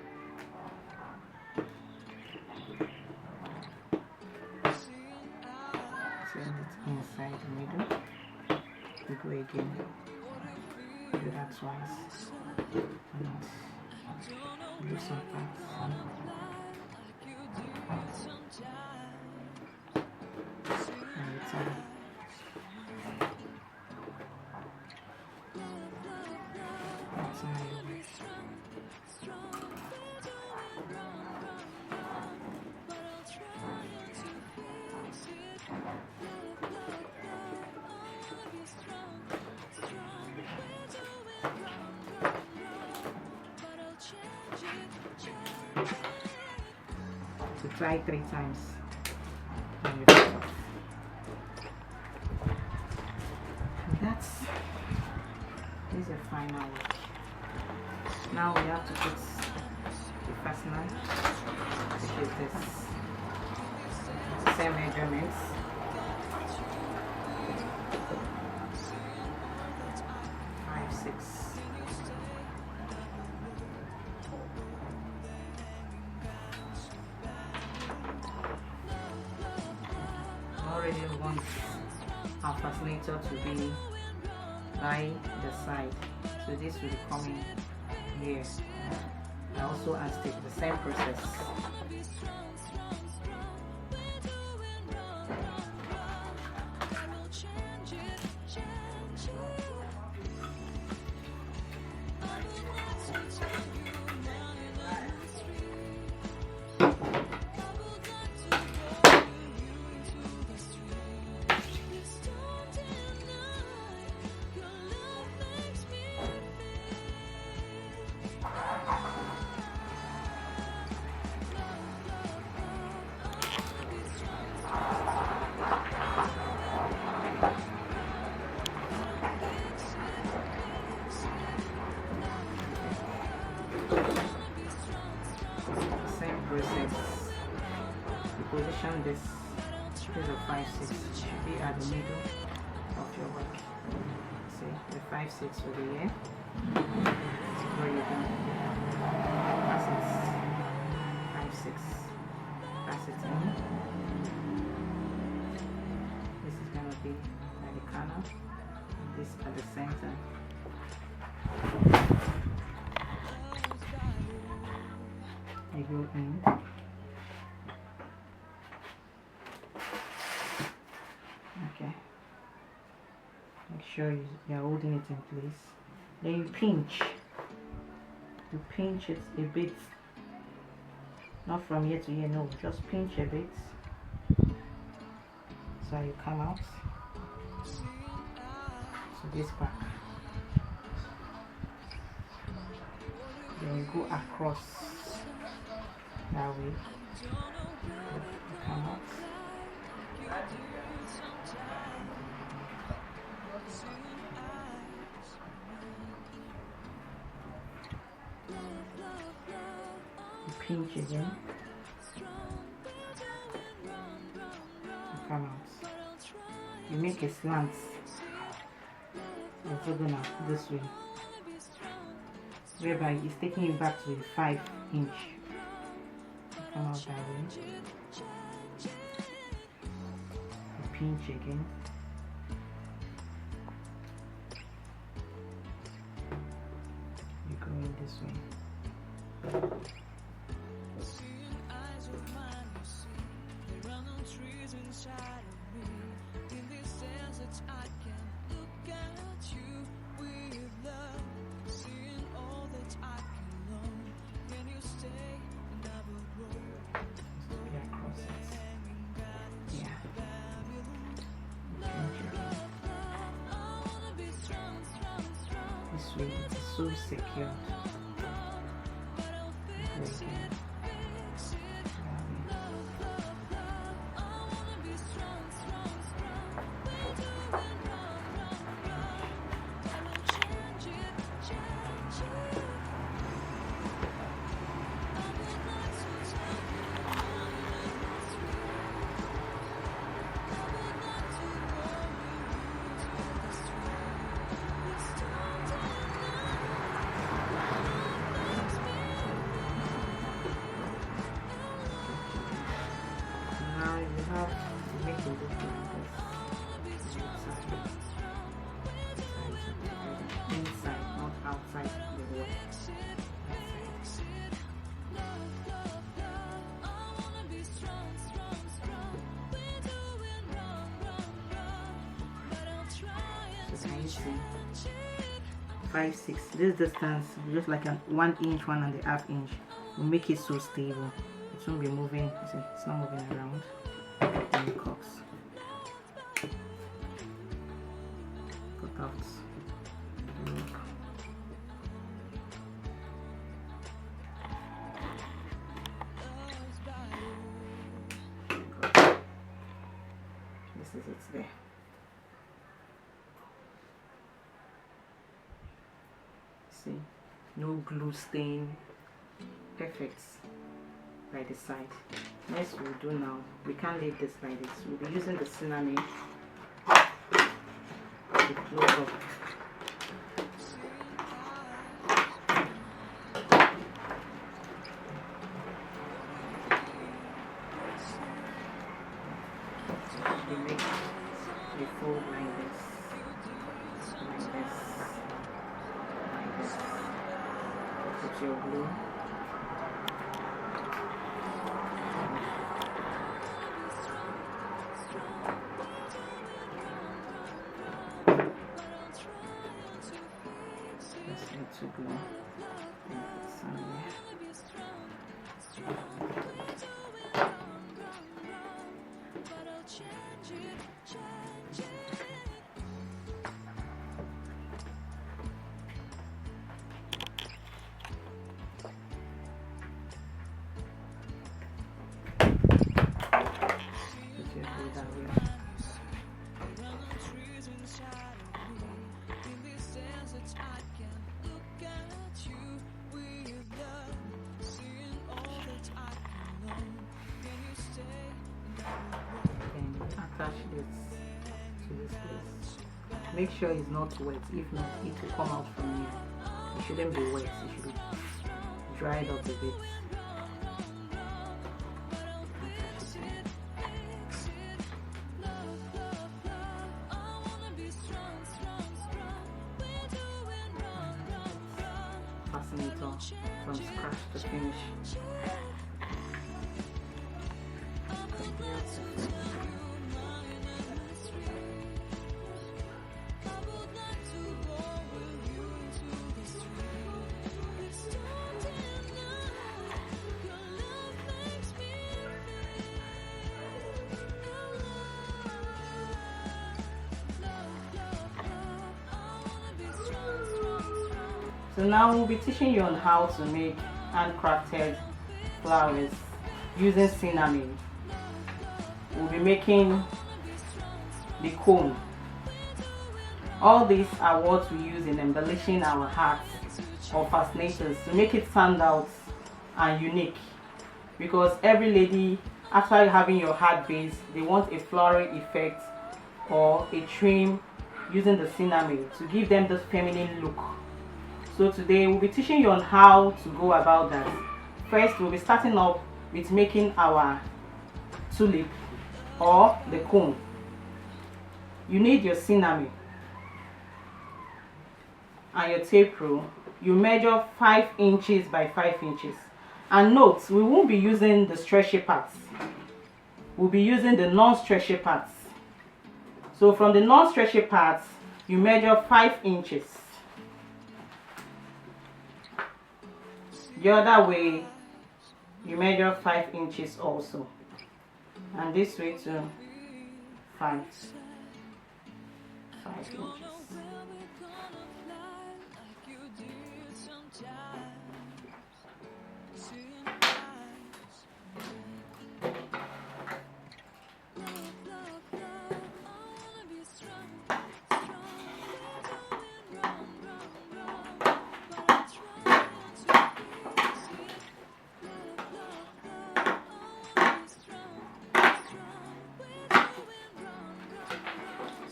Send it inside the middle. You go again. Do that twice. And do some parts. And return. That's how you work. So try 3 times. And you finish. This is a final look. Now we have to put the fastener, which is this. Same measurements. 5, 6. Already want our fascinator to be by the side, so this will be coming here. And also unstick, the same process. Position this is a 5, 6 should be at the middle of your work. See, the 5, 6 will be here. Where you go, pass it 5, 6, pass it in. This is going to be at the corner, this at the center. You go in. Okay, make sure you're holding it in place. Then you pinch it a bit, not from here to here, no, just pinch a bit so you come out. So this back, then you go across that way, you come out. You pinch again, you come out. You make a slant, orthogonal this way, whereby it's taking it back to the 5 inch. You come out that way. You pinch again. You go in this way. This way it's so secure. me see, 5 6. This distance just like an 1 inch, 1.5 inch will make it so stable. It won't be moving. See, it's not moving around in the cups. Cut out. This is it there. See, no glue stain. Perfect by the side. Next we'll do now, we can't leave this like this. We'll be using the sinamay to close up. You make the fold like this, like this, like this. Put your glue. To glue and put some there. Put your glue that way. Attach this to this place. Make sure it's not wet. If not, it will come out from here. It shouldn't be wet. It should be dried up a bit. Fasten it on from scratch to finish. So now we'll be teaching you on how to make handcrafted flowers using sinamay. We'll be making the cone. All these are what we use in embellishing our hats or fascinators to make it stand out and unique, because every lady, after having your hat base, they want a floral effect or a trim using the sinamay to give them this feminine look. So today we'll be teaching you on how to go about that. First, we'll be starting up with making our tulip or the cone. You need your sinamay and your tape rule. You measure 5 inches by 5 inches. And note, we won't be using the stretchy parts. We'll be using the non-stretchy parts. So from the non-stretchy parts, you measure 5 inches. The other way, you measure 5 inches also. And this way too, 5 inches.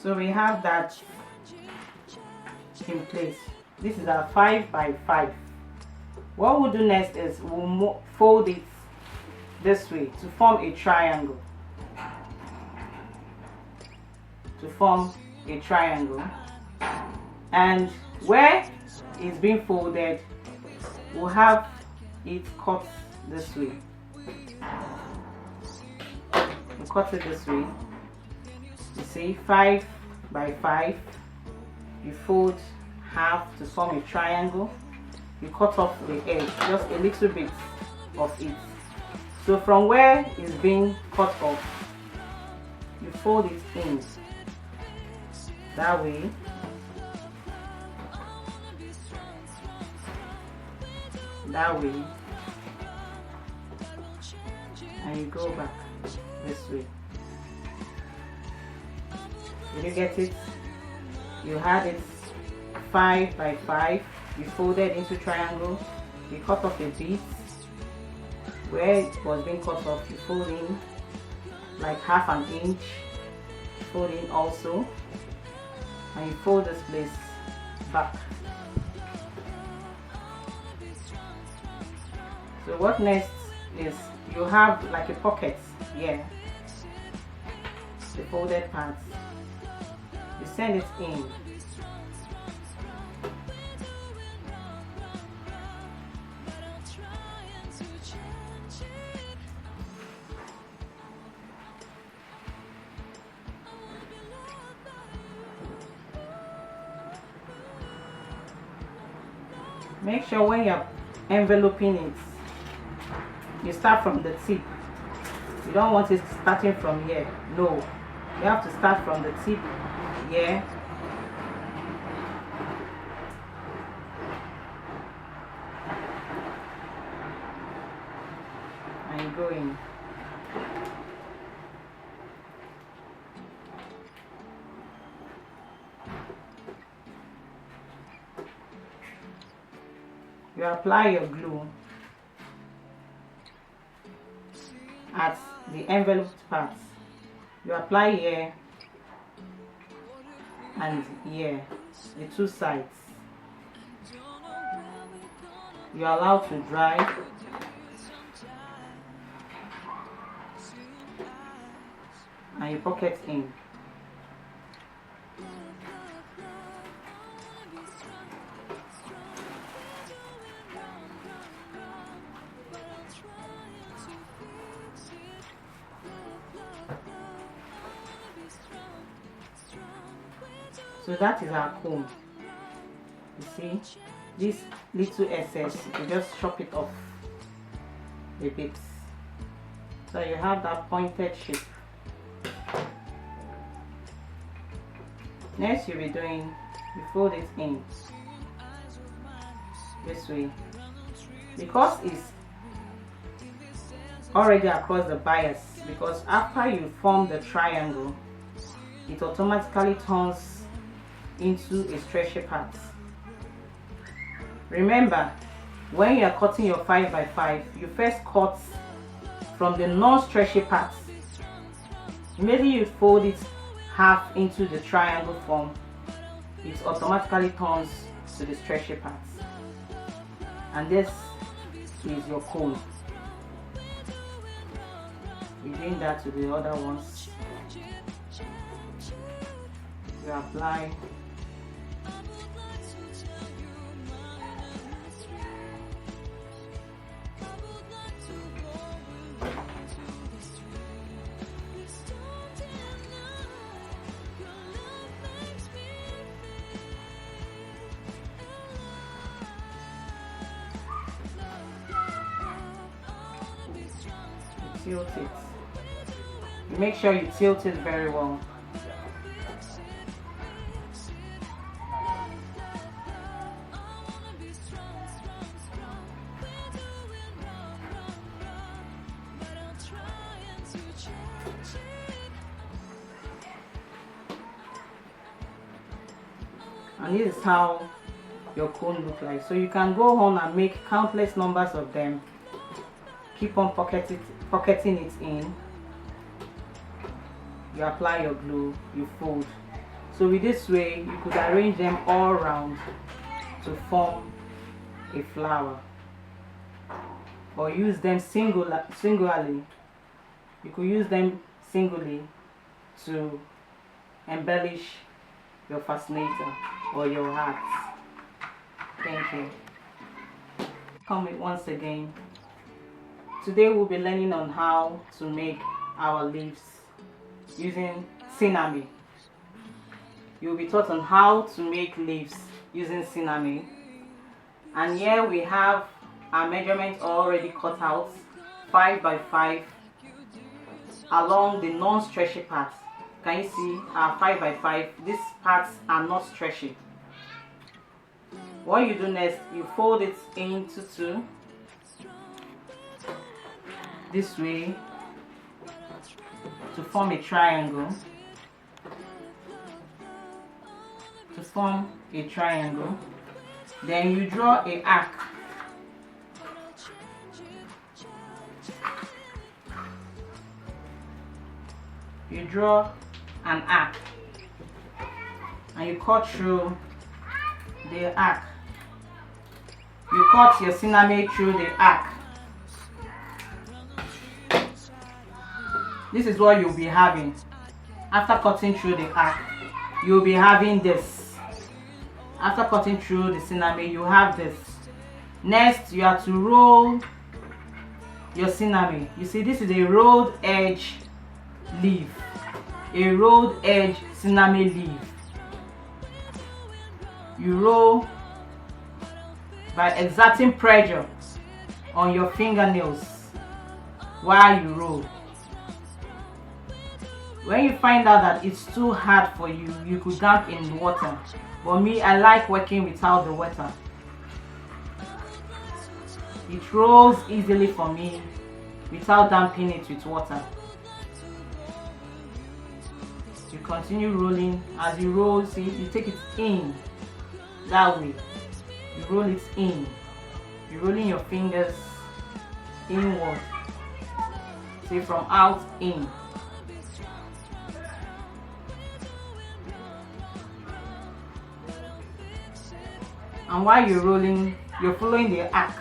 So we have that in place. This is our 5 by 5. What we'll do next is we'll fold it this way to form a triangle. And where it's being folded, we'll have it cut this way. We'll cut it this way. You see, 5 by 5, you fold half to form a triangle. You cut off the edge, just a little bit of it. So from where it's being cut off, you fold it in that way. That way, and you go back this way. Did you get it? You had it 5 by 5. You folded into triangle. You cut off a bit. Where it was being cut off, you fold in like half an inch. Fold in also, and you fold this place back. So what next is you have like a pocket here, the folded part. You send it in. Make sure when you're enveloping it, you start from the tip. You don't want it starting from here. No, you have to start from the tip here. And you go in. You apply your glue at the enveloped part. You apply here and here, the two sides. You allow to dry. And you pocket in. So that is our comb. You see, this little excess, you just chop it off a bit. So you have that pointed shape. Next you'll be doing, you fold it in this way. Because it's already across the bias, because after you form the triangle, it automatically turns into a stretchy part. Remember, when you are cutting your 5 by 5, you first cut from the non-stretchy parts. Immediately you fold it half into the triangle form, it automatically turns to the stretchy parts. And this is your cone. You're doing that to the other ones. You apply. Tilt it. You make sure you tilt it very well. And this is how your cone looks like. So you can go on and make countless numbers of them. Keep on pocketing it in. You apply your glue, you fold. So with this way, you could arrange them all around to form a flower, or use them singularly. You could use them singly to embellish your fascinator or your hats. Thank you. Come with once again. Today we'll be learning on how to make our leaves using sinamay. you'll be taught on how to make leaves using sinamay. And here we have our measurement already cut out, 5 by 5 along the non-stretchy parts. Can you see our 5 by 5? These parts are not stretchy. What you do next, you fold it into two this way to form a triangle. Then you draw a arc. You draw an arc and you cut through the arc. You cut your sinamay through the arc. This is what you'll be having. After cutting through the arc, you'll be having this. After cutting through the sinamay, you have this. Next, you have to roll your sinamay. You see, this is a rolled edge leaf. A rolled edge sinamay leaf. You roll by exerting pressure on your fingernails while you roll. When you find out that it's too hard for you, you could dump in water. But me, I like working without the water. It rolls easily for me without damping it with water. You continue rolling. As you roll, see, you take it in that way. You roll it in. You're rolling your fingers inward. See, from out in. And while you're rolling, you're following the arc.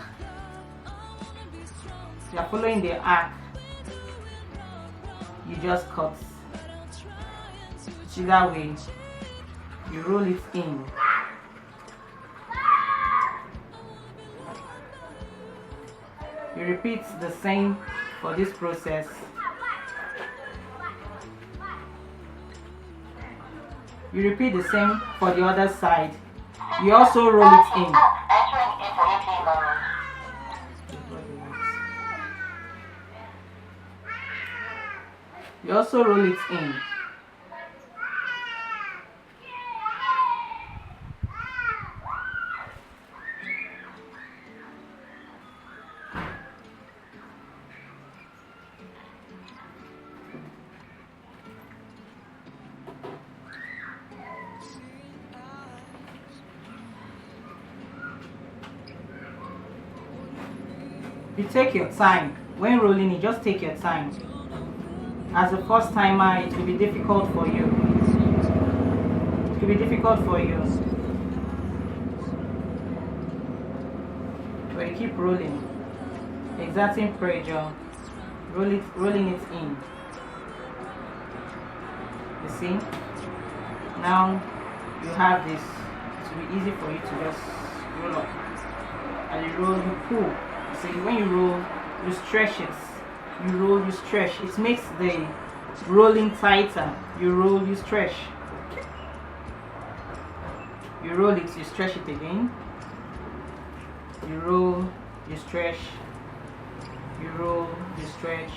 You're following the arc. You just cut. See, that way, you roll it in. You repeat the same for this process. You repeat the same for the other side. You also roll it in. You also roll it in. You take your time. When rolling, you just take your time. As a first timer, it will be difficult for you. It will be difficult for you. But you keep rolling, exerting pressure, rolling it in. You see? Now you have this. It will be easy for you to just roll up. As you roll, you pull. So when you roll, you stretch it. You roll, you stretch. It makes the rolling tighter. You roll, you stretch. You roll it, you stretch it again. You roll, you stretch. You roll, you stretch.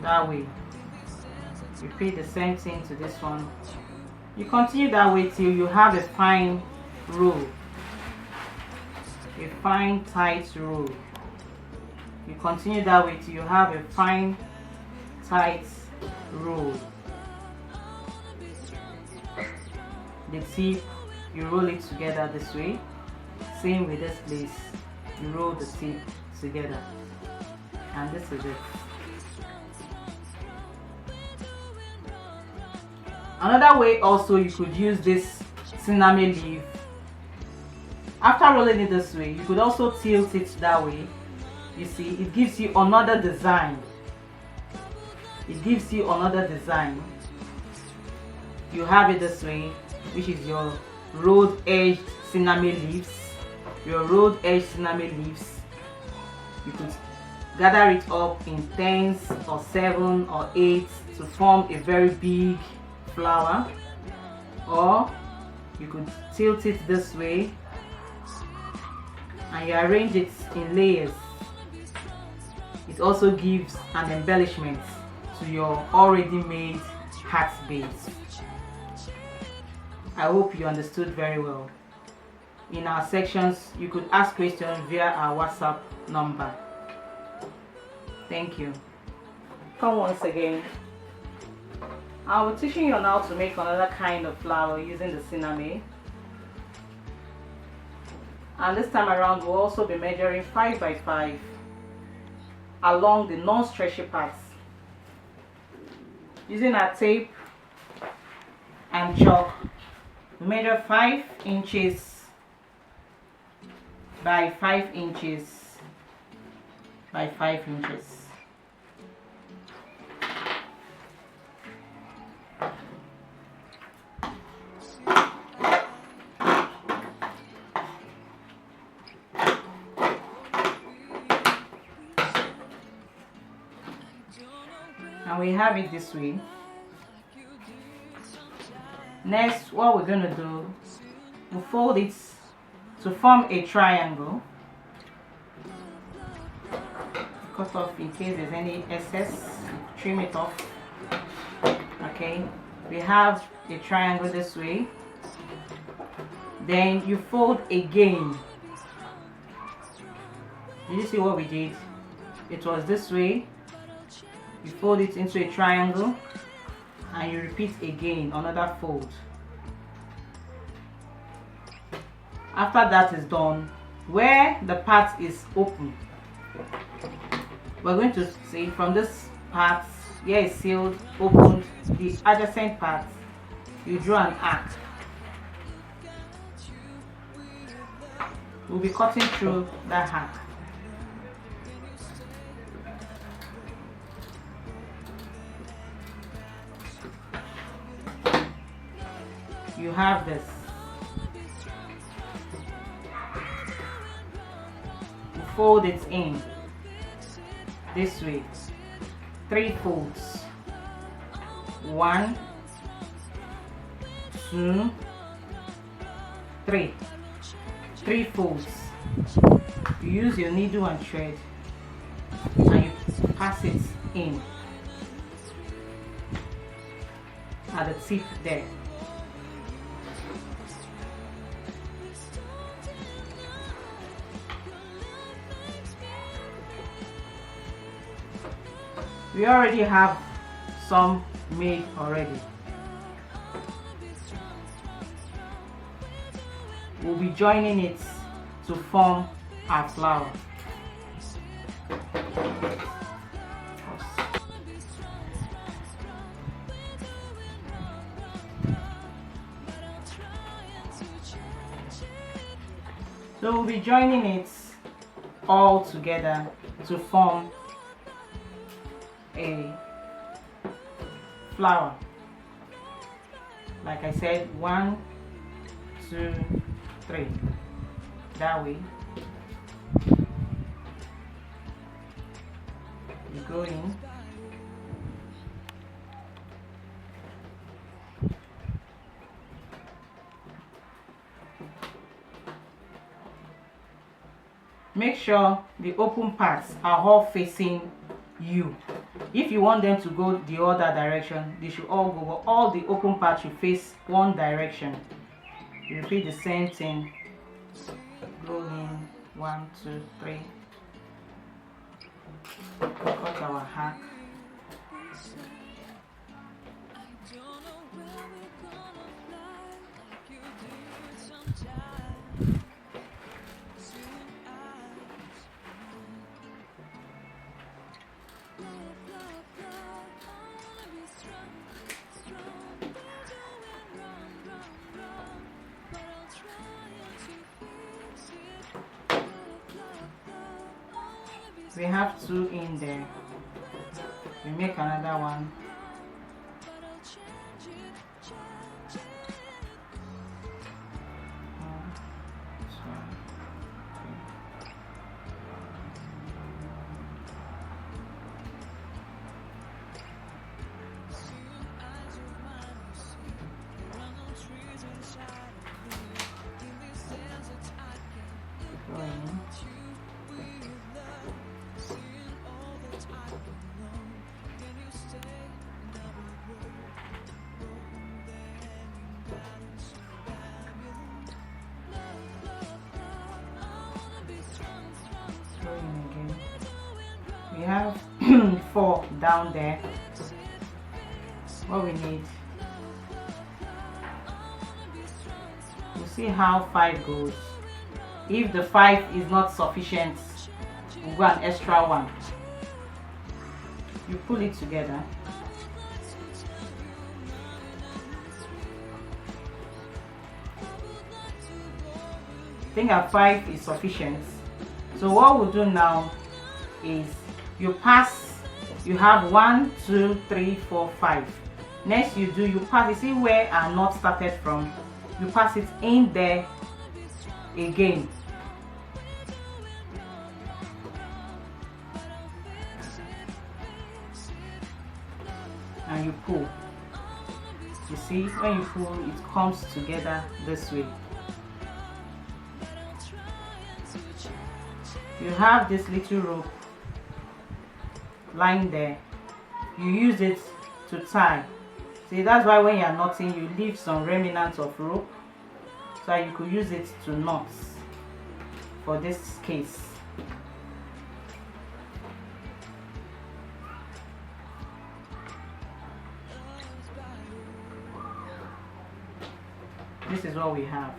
That way. Repeat the same thing to this one. You continue that way till you have a fine roll. A fine tight roll. You continue that way till you have a fine tight roll. The tip, you roll it together this way. Same with this place. You roll the tip together. And this is it. Another way also you could use this sinamay leaf. After rolling it this way, you could also tilt it that way. You see, it gives you another design. It gives you another design. You have it this way, which is your rolled edged sinamay leaves. Your rolled edged sinamay leaves. You could gather it up in tens or 7 or 8 to form a very big flower, or you could tilt it this way and you arrange it in layers. It also gives an embellishment to your already made heart base. I hope you understood very well. In our sections, you could ask questions via our WhatsApp number. Thank you. Come once again. I'll be teaching you on how to make another kind of flower using the sinamay. And this time around, we'll also be measuring 5 by 5 along the non-stretchy parts. Using our tape and chalk, we measure 5 inches by 5 inches by 5 inches. And we have it this way. Next, what we're going to do, we'll fold it to form a triangle. Cut off in case there's any excess, trim it off. Okay, we have a triangle this way. Then you fold again. Did you see what we did? It was this way. You fold it into a triangle and you repeat again another fold. After that is done, where the part is open, we're going to see from this part here is sealed, opened, the adjacent part, you draw an arc. We'll be cutting through that arc. You have this. You fold it in this way. 3 folds. 1, 2, 3. 3 folds. You use your needle and thread and you pass it in at the tip there. We already have some made already. We'll be joining it to form our flower. So we'll be joining it all together to form a flower. Like I said, 1, 2, 3. That way. You go in. Make sure the open parts are all facing you. If you want them to go the other direction, they should all go. All the open parts should face one direction. You repeat the same thing. Go in 1, 2, 3. Cut our hack. We have 2 in there. We make another one. have 4 down there. What we need, we'll see how 5 goes. If the 5 is not sufficient, we'll go an extra 1. You pull it together. I think a 5 is sufficient. So what we'll do now is you pass, you have 1, 2, 3, 4, 5. Next you pass, you see where our knot started from, you pass it in there again. And you pull. You see, when you pull, it comes together this way. You have this little rope lying there. You use it to tie. See, that's why when you're knotting, you leave some remnants of rope so you could use it to knot for this case. This is what we have.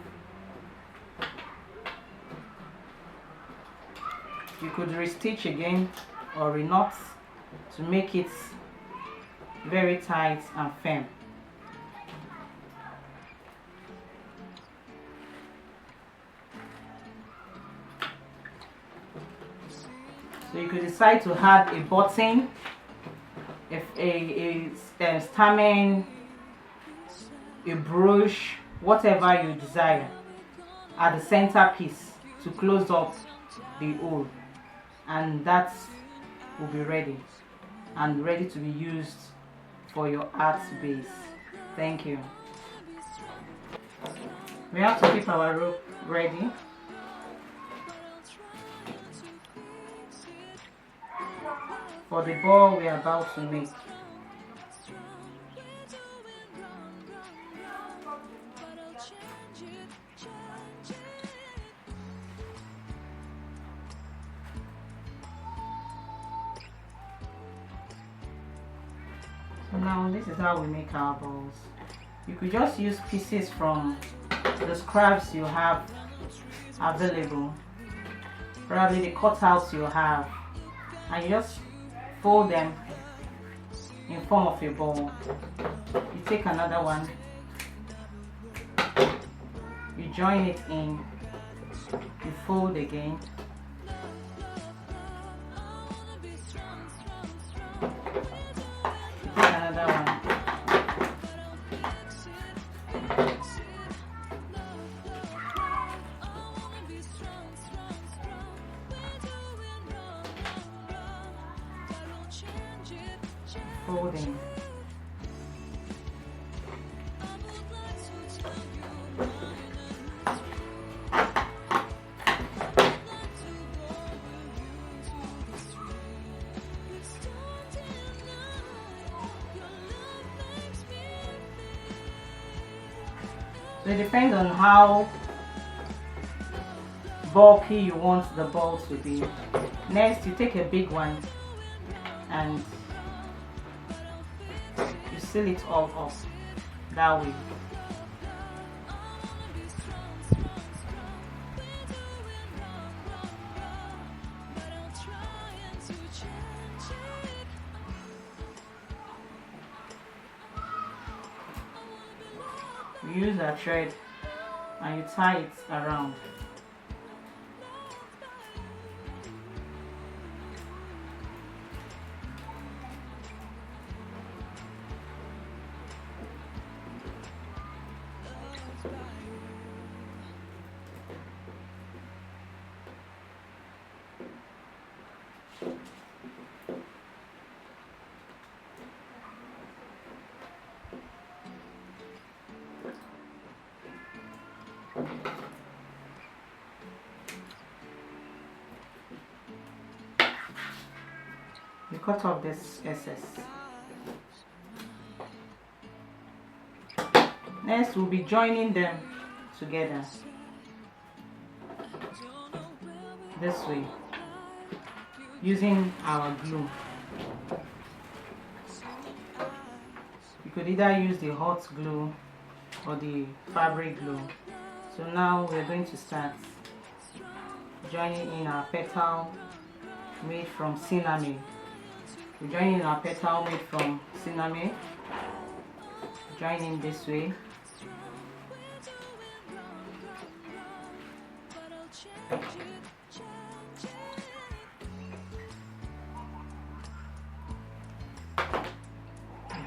You could restitch again or reknot to make it very tight and firm. So you could decide to add a button, a stamen, a brooch, whatever you desire, at the center piece to close up the hole, and that will be ready and ready to be used for your art base. Thank you. We have to keep our rope ready. For the ball we are about to make. So now this is how we make our balls. You could just use pieces from the scraps you have available, probably the cutouts you have, and you just fold them in form of a ball. You take another one, you join it in, you fold again, you take another one, folding. So it depends on how bulky you want the ball to be. Next, you take a big one and you seal it all up that way. You use a thread and you tie it around. You cut off this excess. Next, we'll be joining them together this way. using our glue. You could either use the hot glue or the fabric glue. So now we're going to start joining in our petal made from sinamay. We're joining in our petal made from sinamay. Join in this way.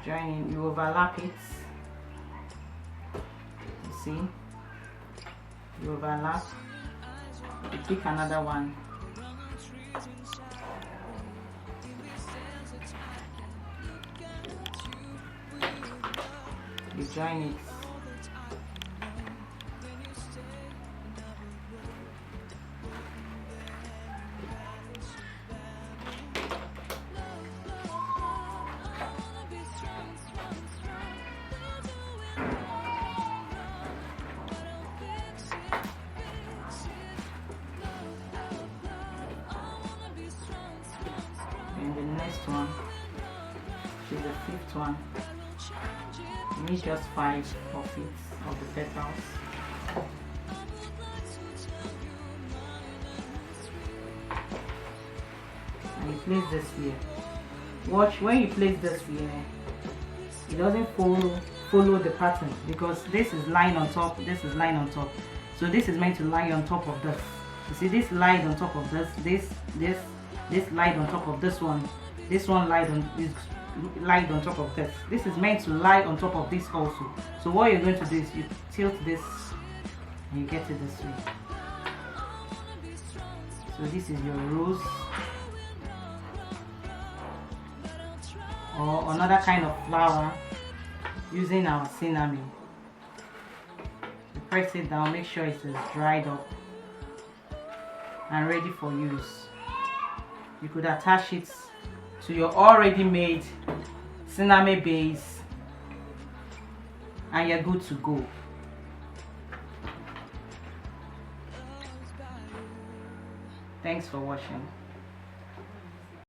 Join in, you overlap it. You see? You overlap. You pick another one. You join it. And the next one is the fifth one. You need just 5 of it, of the petals. And you place this here. Watch, when you place this here, it doesn't follow the pattern, because this is lying on top, this is lying on top. So this is meant to lie on top of this. You see, this lied on top of this lied on top of this one lied on top of this. This is meant to lie on top of this also. So what you're going to do is you tilt this and you get it this way. So this is your rose, or another kind of flower using our sinamay. You press it down, make sure it is dried up and ready for use. You could attach it to your already made sinamay base and you're good to go. Thanks for watching.